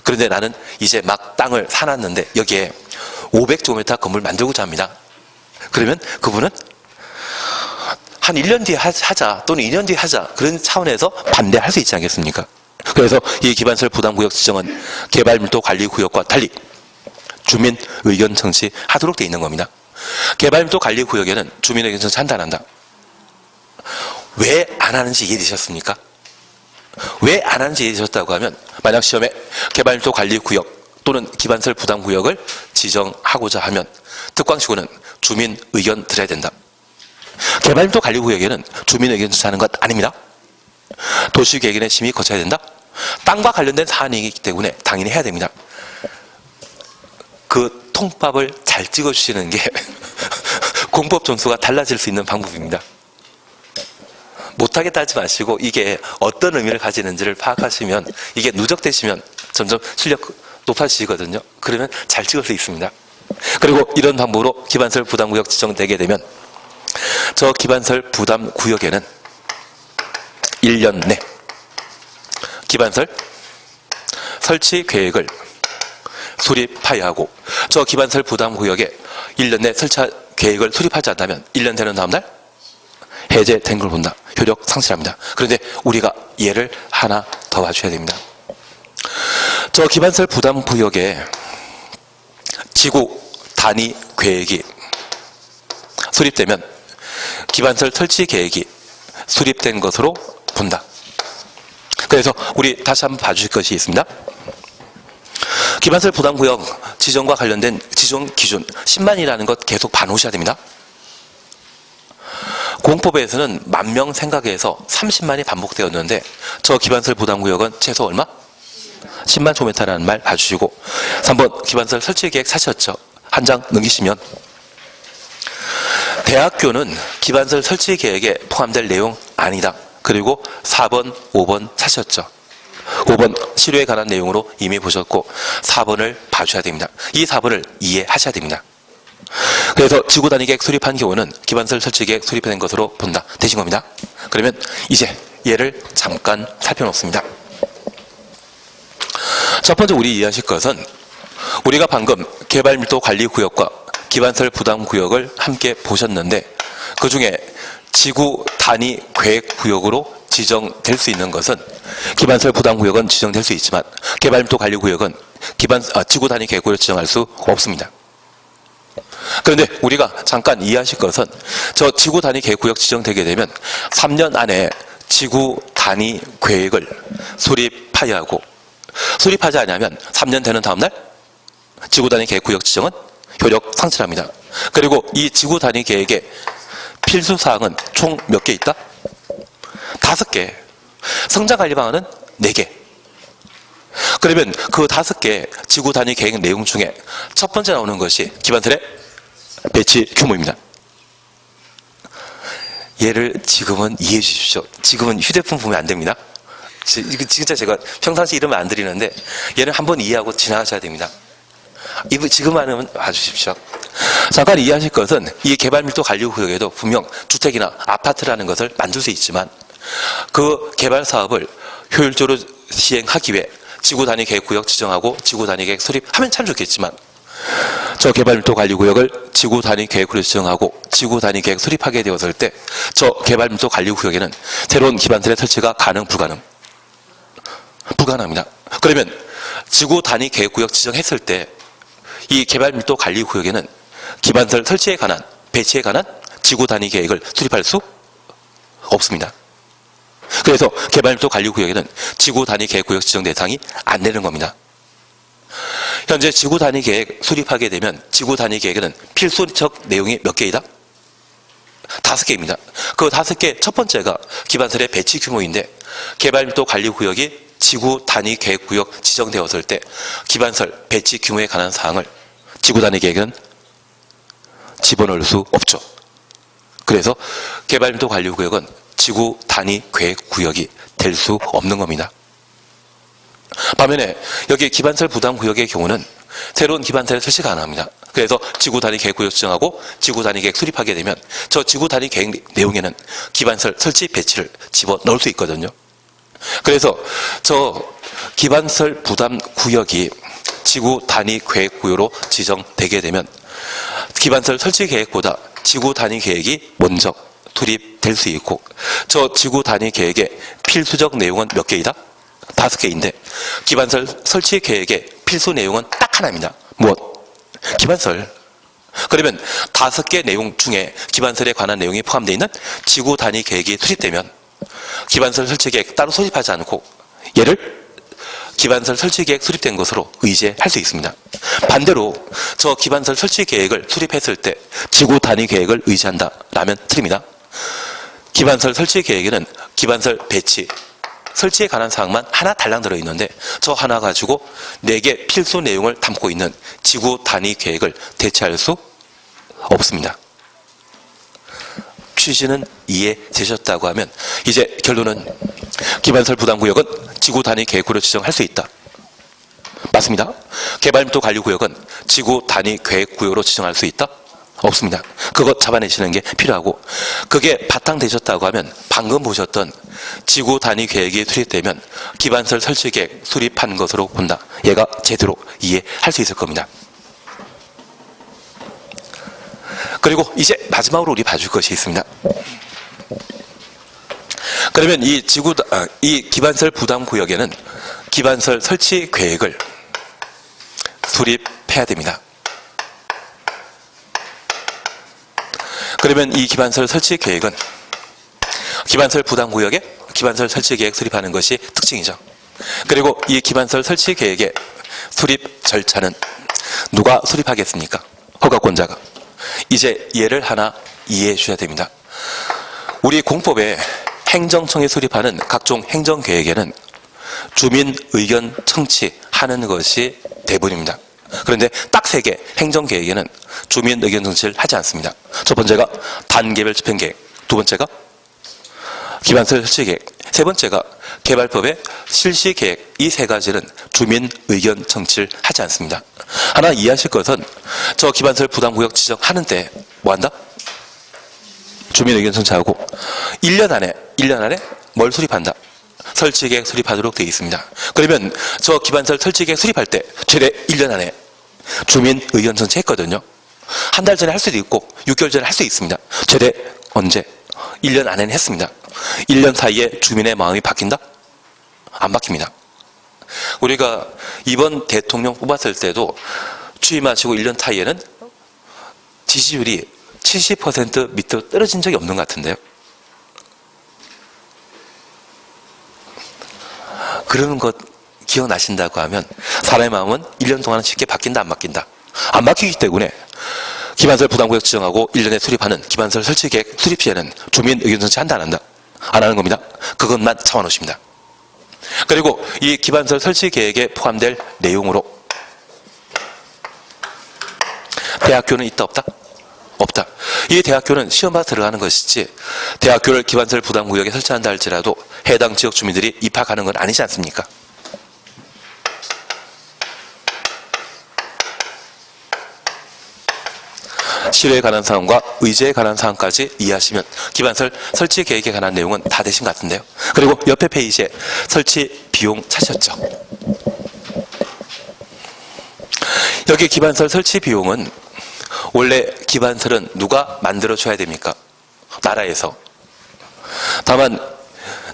S1: 그런데 나는 이제 막 땅을 사놨는데 여기에 500제곱미터 건물 만들고자 합니다. 그러면 그분은 한 1년 뒤에 하자 또는 2년 뒤에 하자 그런 차원에서 반대할 수 있지 않겠습니까? 그래서 이 기반설 부담구역 지정은 개발밀도관리구역과 달리 주민 의견 청취하도록 되어 있는 겁니다. 개발밀도관리구역에는 주민 의견 청취한다 안 한다? 왜 안 하는지 이해되셨습니까? 왜 안 하는지 이해되셨다고 하면, 만약 시험에 개발밀도관리구역 또는 기반설 부담구역을 지정하고자 하면 특광시고는 주민 의견 들어야 된다. 개발밀도관리구역에는 주민 의견 청취하는 것 아닙니다. 도시계획위원회 심의 거쳐야 된다. 땅과 관련된 사안이기 때문에 당연히 해야 됩니다. 그 통밥을 잘 찍어주시는 게 공법 점수가 달라질 수 있는 방법입니다. 못하겠다 하지 마시고 이게 어떤 의미를 가지는지를 파악하시면, 이게 누적되시면 점점 실력 높아지거든요. 그러면 잘 찍을 수 있습니다. 그리고 이런 방법으로 기반설 부담구역 지정되게 되면 저 기반설 부담구역에는 1년 내 기반설 설치 계획을 수립하여야 하고, 저 기반설 부담구역에 1년 내 설치 계획을 수립하지 않다면 1년 되는 다음날 해제된 걸 본다. 효력 상실합니다. 그런데 우리가 예를 하나 더 봐줘야 됩니다. 저 기반설 부담구역에 지구 단위 계획이 수립되면 기반설 설치 계획이 수립된 것으로 본다. 그래서 우리 다시 한번 봐주실 것이 있습니다. 기반설 부담구역 지정과 관련된 지정 기준 10만이라는 것 계속 봐놓으셔야 됩니다. 공법에서는 10,000명 생각에서 30만이 반복되었는데 저 기반설 부담구역은 최소 얼마? 10만 제곱미터라는 말 봐주시고, 3번 기반설 설치계획 사셨죠? 한 장 넘기시면 대학교는 기반설 설치계획에 포함될 내용 아니다. 그리고 4번, 5번 사셨죠? 5번 실효에 관한 내용으로 이미 보셨고 4번을 봐줘야 됩니다. 이 4번을 이해하셔야 됩니다. 그래서 지구단위계획 수립한 경우는 기반설 설치계획 수립된 것으로 본다. 되신 겁니다. 그러면 이제 얘를 잠깐 살펴놓습니다. 첫 번째 우리 이해하실 것은, 우리가 방금 개발밀도관리구역과 기반설 부담구역을 함께 보셨는데 그 중에 지구단위 계획구역으로 지정될 수 있는 것은, 기반설 부담구역은 지정될 수 있지만 개발밀도관리구역은 지구단위 계획구역을 지정할 수 없습니다. 그런데 우리가 잠깐 이해하실 것은, 저 지구단위 계획구역 지정되게 되면 3년 안에 지구단위 계획을 수립하여야 하고, 수립하지 않으면 3년 되는 다음날 지구단위 계획구역 지정은 효력 상실합니다. 그리고 이 지구단위 계획의 필수사항은 총 몇 개 있다? 5개. 성장관리방안은 4개. 그러면 그 5개 지구단위 계획 내용 중에 첫 번째 나오는 것이 기반설의 배치 규모입니다. 얘를 지금은 이해해 주십시오. 지금은 휴대폰 보면 안 됩니다. 진짜 제가 평상시 이러면 안 드리는데 얘는 한번 이해하고 지나가셔야 됩니다. 지금 하면 봐주십시오. 잠깐 이해하실 것은, 이 개발밀도관리구역에도 분명 주택이나 아파트라는 것을 만들 수 있지만 그 개발 사업을 효율적으로 시행하기 위해 지구단위 계획구역 지정하고 지구단위 계획 수립하면 참 좋겠지만, 저 개발밀도관리구역을 지구단위 계획으로 지정하고 지구단위 계획 수립하게 되었을 때 저 개발밀도관리구역에는 새로운 기반설의 설치가 불가능합니다. 그러면 지구단위 계획구역 지정했을 때 이 개발밀도관리구역에는 기반설 설치에 관한, 배치에 관한 지구단위 계획을 수립할 수 없습니다. 그래서 개발밀도관리구역에는 지구단위 계획구역 지정 대상이 안 되는 겁니다. 현재 지구단위 계획 수립하게 되면 지구단위 계획에는 필수적 내용이 몇 개이다? 5개입니다. 그 5개 첫 번째가 기반설의 배치 규모인데, 개발밀도관리구역이 지구 단위 계획구역 지정되었을 때 기반설 배치 규모에 관한 사항을 지구 단위 계획은 집어넣을 수 없죠. 그래서 개발밀도 관리구역은 지구 단위 계획구역이 될 수 없는 겁니다. 반면에 여기 기반설 부담구역의 경우는 새로운 기반설을 설치 가능합니다. 그래서 지구 단위 계획구역 지정하고 지구 단위 계획 수립하게 되면 저 지구 단위 계획 내용에는 기반설 설치 배치를 집어넣을 수 있거든요. 그래서 저 기반설 부담구역이 지구 단위 계획구역으로 지정되게 되면 기반설 설치 계획보다 지구 단위 계획이 먼저 투입될 수 있고, 저 지구 단위 계획의 필수적 내용은 몇 개이다? 5개인데 기반설 설치 계획의 필수 내용은 딱 하나입니다. 무엇? 기반설. 그러면 5개 내용 중에 기반설에 관한 내용이 포함되어 있는 지구 단위 계획이 수립되면 기반설 설치 계획 따로 수립하지 않고 얘를 기반설 설치 계획 수립된 것으로 의제할 수 있습니다. 반대로 저 기반설 설치 계획을 수립했을 때 지구 단위 계획을 의지한다라면 틀립니다. 기반설 설치 계획에는 기반설 배치, 설치에 관한 사항만 하나 달랑 들어있는데 저 하나 가지고 4개 필수 내용을 담고 있는 지구 단위 계획을 대체할 수 없습니다. 취지는 이해되셨다고 하면 이제 결론은 기반설 부담구역은 지구 단위 계획구로 지정할 수 있다. 맞습니다. 개발밀도 관리구역은 지구 단위 계획구역으로 지정할 수 있다? 없습니다. 그것 잡아내시는 게 필요하고, 그게 바탕되셨다고 하면 방금 보셨던 지구 단위 계획이 수립되면 기반설 설치 계획 수립한 것으로 본다. 얘가 제대로 이해할 수 있을 겁니다. 그리고 이제 마지막으로 우리 봐줄 것이 있습니다. 그러면 이 기반설 부담 구역에는 기반설 설치 계획을 수립해야 됩니다. 그러면 이 기반설 설치 계획은 기반설 부담 구역에 기반설 설치 계획 수립하는 것이 특징이죠. 그리고 이 기반설 설치 계획의 수립 절차는 누가 수립하겠습니까? 허가권자가. 이제 얘를 하나 이해해 주셔야 됩니다. 우리 공법에 행정청이 수립하는 각종 행정계획에는 주민 의견 청취하는 것이 대부분입니다. 그런데 딱 3개 행정계획에는 주민 의견 청취를 하지 않습니다. 첫 번째가 단계별 집행계획, 두 번째가 기반설 설치계획, 세 번째가 개발법의 실시계획. 이 3가지는 주민 의견 청취를 하지 않습니다. 하나 이해하실 것은 저 기반설 부담구역 지정하는데 뭐한다? 주민 의견 청취하고 1년 안에 뭘 수립한다? 설치계획 수립하도록 되어 있습니다. 그러면 저 기반설 설치계획 수립할 때 최대 1년 안에 주민 의견 청취했거든요. 한 달 전에 할 수도 있고 6개월 전에 할 수 있습니다. 최대 언제? 1년 안에는 했습니다. 1년 사이에 주민의 마음이 바뀐다? 안 바뀝니다. 우리가 이번 대통령 뽑았을 때도 취임하시고 1년 사이에는 지지율이 70% 밑으로 떨어진 적이 없는 것 같은데요. 그런 것 기억나신다고 하면 사람의 마음은 1년 동안은 쉽게 바뀐다, 안 바뀐다? 안 바뀌기 때문에 기반설 부담구역 지정하고 1년에 수립하는 기반설 설치계획 수립 시에는 주민 의견 청취 한다, 안 한다? 안 하는 겁니다. 그것만 참아놓으십니다. 그리고 이 기반설 설치계획에 포함될 내용으로 대학교는 있다, 없다? 없다. 이 대학교는 시험 봐서 들어가는 것이지 대학교를 기반설 부담구역에 설치한다 할지라도 해당 지역 주민들이 입학하는 건 아니지 않습니까? 실효에 관한 사항과 의제에 관한 사항까지 이해하시면 기반설 설치 계획에 관한 내용은 다 되신 것 같은데요. 그리고 옆에 페이지에 설치 비용 찾으셨죠? 여기 기반설 설치 비용은 원래 기반설은 누가 만들어줘야 됩니까? 나라에서. 다만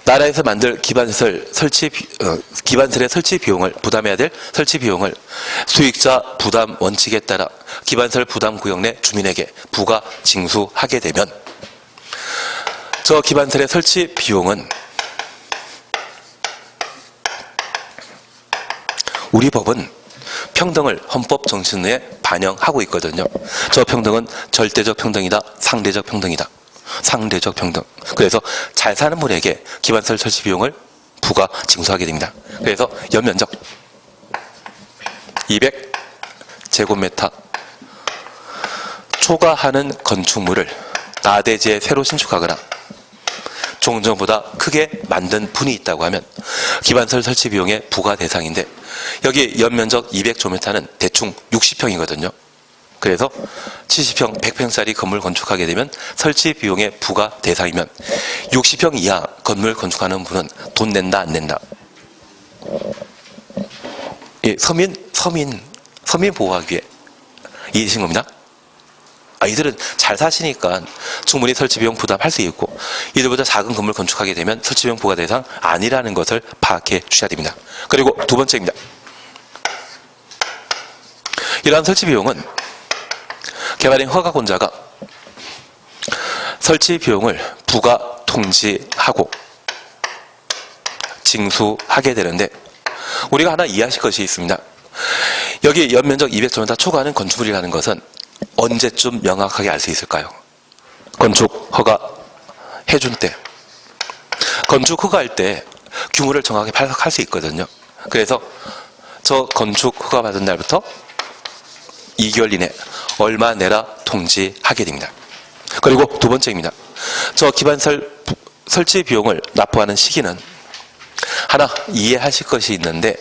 S1: 나라에서 만들 기반설의 설치 비용을 부담해야 될 설치 비용을 수익자 부담 원칙에 따라 기반설 부담 구역 내 주민에게 부가 징수하게 되면 저 기반설의 설치 비용은 우리 법은 평등을 헌법 정신에 반영하고 있거든요. 저 평등은 절대적 평등이다, 상대적 평등이다. 상대적 평등. 그래서 잘 사는 분에게 기반설 설치 비용을 부가 징수하게 됩니다. 그래서 연면적 200제곱미터 초과하는 건축물을 나대지에 새로 신축하거나 종전보다 크게 만든 분이 있다고 하면 기반설 설치 비용의 부과 대상인데, 여기 연면적 200제곱미터는 대충 60평이거든요. 그래서 70평, 100평짜리 건물 건축하게 되면 설치 비용의 부과 대상이면 60평 이하 건물 건축하는 분은 돈 낸다 안 낸다? 예, 서민 보호하기 위해 이해되신 겁니다. 이들은 잘 사시니까 충분히 설치 비용 부담할 수 있고, 이들보다 작은 건물 건축하게 되면 설치 비용 부과 대상 아니라는 것을 파악해 주셔야 됩니다. 그리고 두 번째입니다. 이러한 설치 비용은 개발인 허가권자가 설치 비용을 부가 통지하고 징수하게 되는데, 우리가 하나 이해하실 것이 있습니다. 여기 연면적 200제곱미터 초과하는 건축물이라는 것은 언제쯤 명확하게 알 수 있을까요? 건축 허가 해준 때, 건축 허가할 때 규모를 정확히 파악할 수 있거든요. 그래서 저 건축 허가 받은 날부터 2개월 이내 얼마 내라 통지하게 됩니다. 그리고 두 번째입니다. 저 기반설 설치 비용을 납부하는 시기는 하나 이해하실 것이 있는데,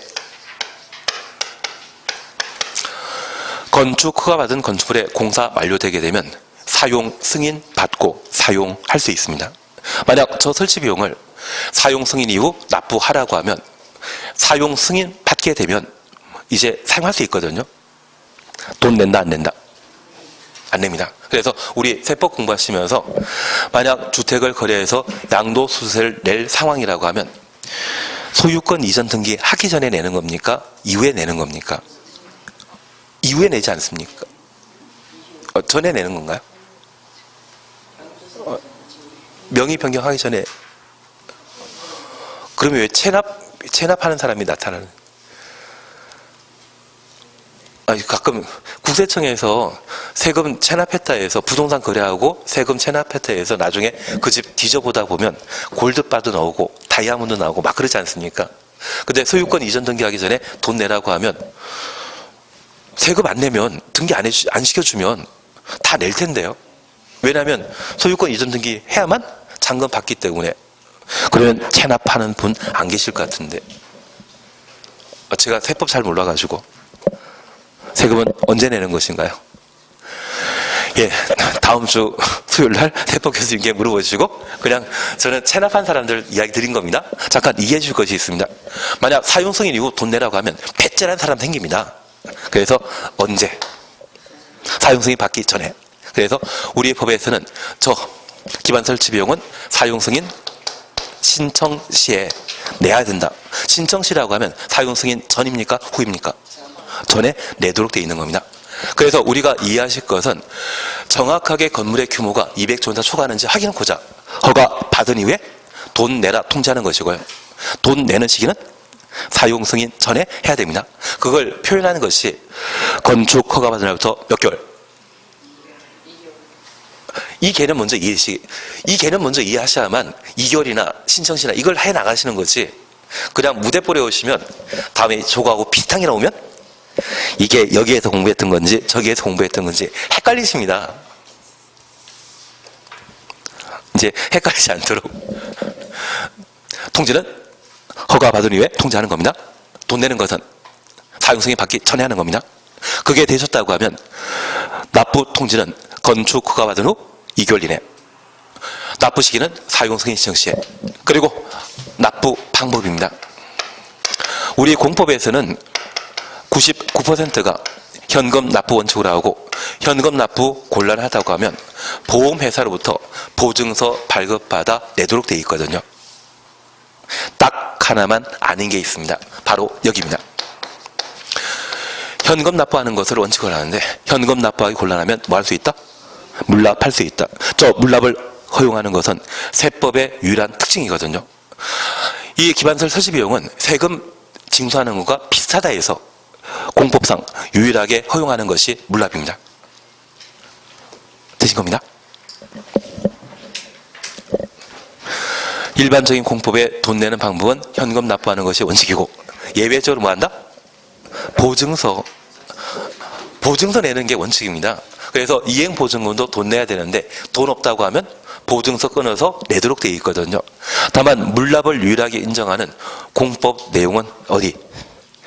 S1: 건축 허가받은 건축물의 공사 완료되게 되면 사용 승인 받고 사용할 수 있습니다. 만약 저 설치 비용을 사용 승인 이후 납부하라고 하면 사용 승인 받게 되면 이제 사용할 수 있거든요. 돈 낸다 안 낸다? 안 냅니다. 그래서 우리 세법 공부하시면서 만약 주택을 거래해서 양도소득세를 낼 상황이라고 하면 소유권 이전 등기 하기 전에 내는 겁니까? 이후에 내는 겁니까? 이후에 내지 않습니까? 전에 내는 건가요? 명의 변경하기 전에. 그러면 왜 체납하는 사람이 나타나는? 가끔 국세청에서 세금 체납했다 해서 부동산 거래하고 세금 체납했다 해서 나중에 그 집 뒤져보다 보면 골드바도 나오고 다이아몬드 나오고 막 그러지 않습니까? 근데 소유권 이전 등기하기 전에 돈 내라고 하면 세금 안 내면 등기 안 시켜주면 다 낼 텐데요. 왜냐하면 소유권 이전 등기 해야만 잔금 받기 때문에. 그러면 체납하는 분 안 계실 것 같은데. 제가 세법 잘 몰라가지고. 세금은 언제 내는 것인가요? 예, 다음 주 수요일 날 세법 교수님께 물어보시고, 그냥 저는 체납한 사람들 이야기 드린 겁니다. 잠깐 이해해 줄 것이 있습니다. 만약 사용 승인 이후 돈 내라고 하면 배째라는 사람 생깁니다. 그래서 언제? 사용 승인 받기 전에. 그래서 우리 법에서는 저 기반 설치 비용은 사용 승인 신청 시에 내야 된다. 신청 시라고 하면 사용 승인 전입니까? 후입니까? 전에 내도록 되어 있는 겁니다. 그래서 우리가 이해하실 것은 정확하게 건물의 규모가 200제곱미터 초과하는지 확인하고자 허가 받은 이후에 돈 내라 통지하는 것이고요. 돈 내는 시기는 사용 승인 전에 해야 됩니다. 그걸 표현하는 것이 건축 허가 받은 날부터 몇 개월? 이 개념 먼저 이해하셔야만 2개월이나 신청시나 이걸 해 나가시는 거지. 그냥 무대볼에 오시면 다음에 저거하고 비슷한 게 나오면 이게 여기에서 공부했던 건지 저기에서 공부했던 건지 헷갈리십니다. 이제 헷갈리지 않도록 통지는 허가 받은 이후에 통지하는 겁니다. 돈 내는 것은 사용 승인 받기 전에 하는 겁니다. 그게 되셨다고 하면 납부 통지는 건축 허가 받은 후 2개월 이내, 납부 시기는 사용 승인 신청 시에. 그리고 납부 방법입니다. 우리 공법에서는 99%가 현금 납부 원칙으로 하고, 현금 납부 곤란하다고 하면 보험회사로부터 보증서 발급받아 내도록 되어 있거든요. 딱 하나만 아닌 게 있습니다. 바로 여기입니다. 현금 납부하는 것을 원칙으로 하는데, 현금 납부하기 곤란하면 뭐 할 수 있다? 물납할 수 있다. 저 물납을 허용하는 것은 세법의 유일한 특징이거든요. 이 기반설 설치 비용은 세금 징수하는 것과 비슷하다 해서 공법상 유일하게 허용하는 것이 물납입니다. 되신 겁니다. 일반적인 공법에 돈 내는 방법은 현금 납부하는 것이 원칙이고, 예외적으로 뭐 한다? 보증서 내는 게 원칙입니다. 그래서 이행보증금도 돈 내야 되는데 돈 없다고 하면 보증서 끊어서 내도록 되어 있거든요. 다만 물납을 유일하게 인정하는 공법 내용은 어디?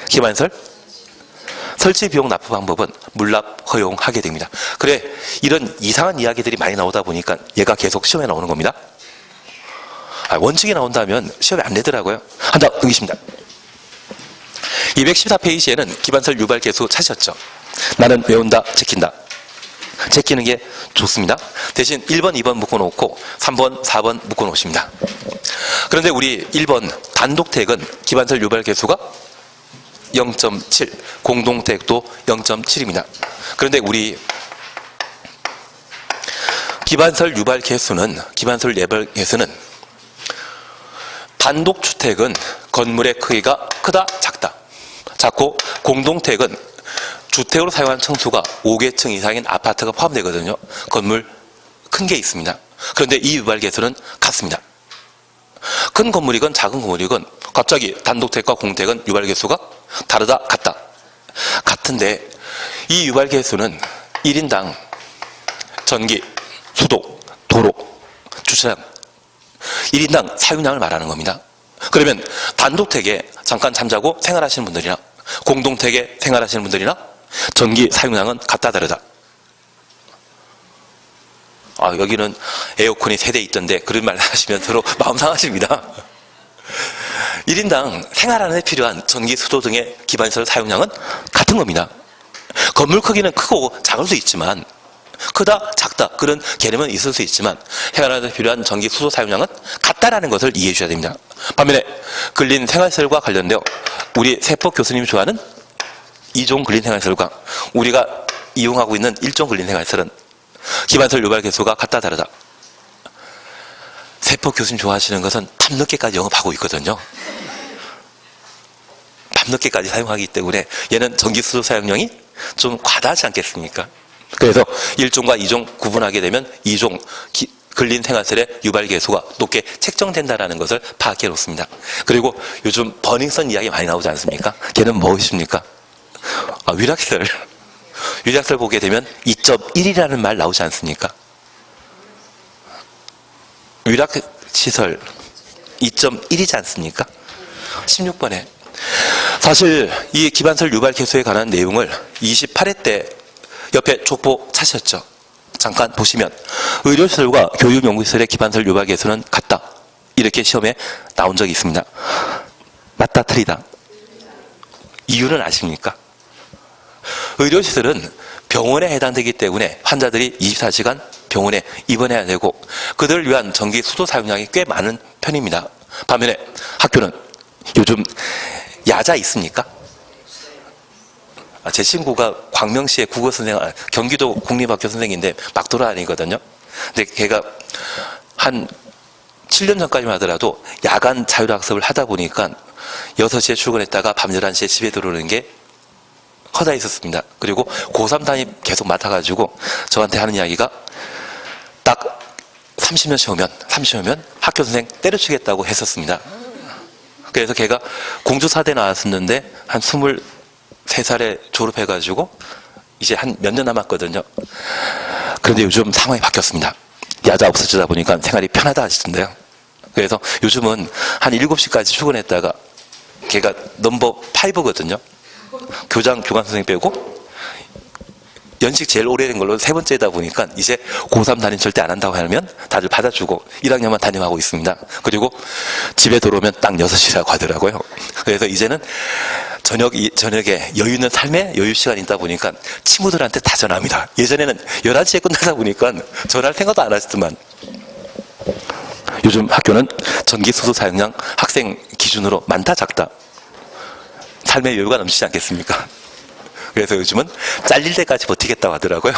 S1: 기반설? 설치 비용 납부 방법은 물납 허용하게 됩니다. 그래, 이런 이상한 이야기들이 많이 나오다 보니까 얘가 계속 시험에 나오는 겁니다. 원칙이 나온다면 시험에 안 내더라고요. 한다, 응시입니다. 214페이지에는 기반설 유발 개수 찾으셨죠? 나는 외운다, 제낀다. 제끼는 게 좋습니다. 대신 1번, 2번 묶어놓고 3번, 4번 묶어놓으십니다. 그런데 우리 1번 단독택은 기반설 유발 개수가 0.7, 공동택도 0.7입니다. 그런데 우리 기반설 유발 개수는 단독주택은 건물의 크기가 크다, 작다. 작고, 공동택은 주택으로 사용한 층수가 5개층 이상인 아파트가 포함되거든요. 건물 큰 게 있습니다. 그런데 이 유발 개수는 같습니다. 큰 건물이건 작은 건물이건 갑자기 단독택과 공택은 유발 개수가 다르다, 같다. 같은데 이 유발 개수는 1인당 전기, 수도, 도로, 주차장 1인당 사용량을 말하는 겁니다. 그러면 단독택에 잠깐 잠자고 생활하시는 분들이나 공동택에 생활하시는 분들이나 전기 사용량은 같다, 다르다. 여기는 에어컨이 3대 있던데 그런 말 하시면 서로 마음 상하십니다. 1인당 생활하는 데 필요한 전기, 수도 등의 기반시설 사용량은 같은 겁니다. 건물 크기는 크고 작을 수 있지만, 크다, 작다 그런 개념은 있을 수 있지만 생활하는 데 필요한 전기, 수도 사용량은 같다라는 것을 이해해 주셔야 됩니다. 반면에 근린 생활시설과 관련되어 우리 세법 교수님이 좋아하는 2종 근린 생활시설과 우리가 이용하고 있는 1종 근린 생활시설은 기반시설 유발 개수가 같다, 다르다. 세법 교수님 좋아하시는 것은 밤늦게까지 영업하고 있거든요. 밤늦게까지 사용하기 때문에 얘는 전기, 수도 사용량이 좀 과다하지 않겠습니까? 그래서 1종과 2종 구분하게 되면 2종 근린 생활시설의 유발 개수가 높게 책정된다는 것을 파악해 놓습니다. 그리고 요즘 버닝썬 이야기 많이 나오지 않습니까? 걔는 무엇입니까? 위락시설 보게 되면 2.1이라는 말 나오지 않습니까? 위락시설 2.1이지 않습니까? 16번에 사실 이 기반시설 유발 개수에 관한 내용을 28회 때 옆에 족보 찾으셨죠? 잠깐 보시면 의료시설과 교육연구시설의 기반시설 유발 개수는 같다, 이렇게 시험에 나온 적이 있습니다. 맞다, 틀리다. 이유는 아십니까? 의료시설은 병원에 해당되기 때문에 환자들이 24시간 병원에 입원해야 되고 그들을 위한 전기, 수도 사용량이 꽤 많은 편입니다. 반면에 학교는 요즘 야자 있습니까? 제 친구가 광명시의 국어선생, 경기도 국립학교 선생인데 막 돌아다니거든요. 근데 걔가 한 7년 전까지만 하더라도 야간 자율학습을 하다 보니까 6시에 출근했다가 밤 11시에 집에 들어오는 게 허다 있었습니다. 그리고 고3 담임 계속 맡아가지고 저한테 하는 이야기가 딱 30년 오면 학교 선생 때려치겠다고 했었습니다. 그래서 걔가 공주사대 나왔었는데 한 23살에 졸업해가지고 이제 한 몇 년 남았거든요. 그런데 요즘 상황이 바뀌었습니다. 야자 없어지다 보니까 생활이 편하다 하시던데요. 그래서 요즘은 한 7시까지 출근했다가 걔가 넘버 5거든요. 교장 선생님 빼고 연식 제일 오래된 걸로 3번째다 보니까 이제 고3 담임 절대 안 한다고 하면 다들 받아주고 1학년만 담임하고 있습니다. 그리고 집에 들어오면 딱 6시라고 하더라고요. 그래서 이제는 저녁에 여유 있는 삶에 여유 시간이 있다 보니까 친구들한테 다 전화합니다. 예전에는 11시에 끝나다 보니까 전화할 생각도 안 하시더만 요즘 학교는 전기, 수도 사용량 학생 기준으로 많다, 작다. 삶의 여유가 넘치지 않겠습니까? 그래서 요즘은 잘릴 때까지 버티겠다고 하더라고요.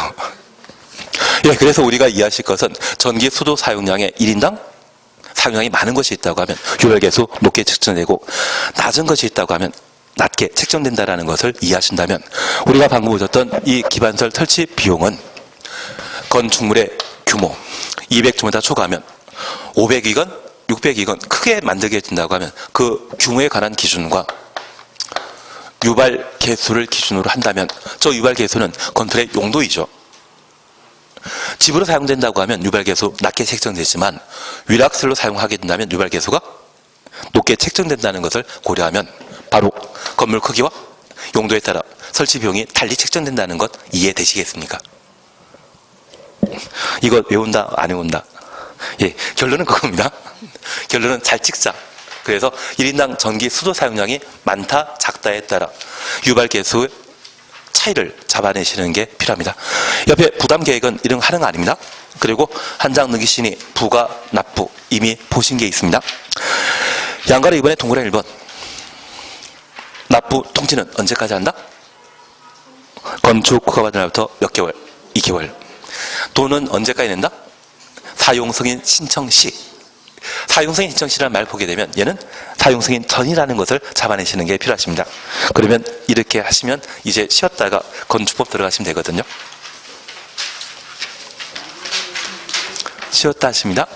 S1: 예, 그래서 우리가 이해하실 것은 전기, 수도 사용량의 1인당 사용량이 많은 것이 있다고 하면 유발개수 높게 측정되고 낮은 것이 있다고 하면 낮게 책정된다는 것을 이해하신다면 우리가 방금 보셨던 이 기반시설 설치 비용은 건축물의 규모 200제곱미터 초과하면 500이건 602건 크게 만들게 된다고 하면 그 규모에 관한 기준과 유발 개수를 기준으로 한다면 저 유발 개수는 건물의 용도이죠. 집으로 사용된다고 하면 유발 개수 낮게 책정되지만 위락설로 사용하게 된다면 유발 개수가 높게 책정된다는 것을 고려하면 바로 건물 크기와 용도에 따라 설치 비용이 달리 책정된다는 것 이해되시겠습니까? 이거 외운다 안 외운다? 예, 결론은 그겁니다. 결론은 잘 찍자. 그래서 1인당 전기 수도 사용량이 많다 작다에 따라 유발 개수의 차이를 잡아내시는 게 필요합니다. 옆에 부담 계획은 이런 하는 거 아닙니다. 그리고 한 장 넘기시니 부가 납부 이미 보신 게 있습니다. 양가로 이번에 동그라미 1번 납부 통지는 언제까지 한다? 건축 허가 받은 날부터 몇 개월? 2개월. 돈은 언제까지 낸다? 사용승인 신청 시. 사용승인 신청 시라는 말 보게 되면 얘는 사용승인 전이라는 것을 잡아내시는 게 필요하십니다. 그러면 이렇게 하시면 이제 쉬었다가 건축법 들어가시면 되거든요. 쉬었다 하십니다.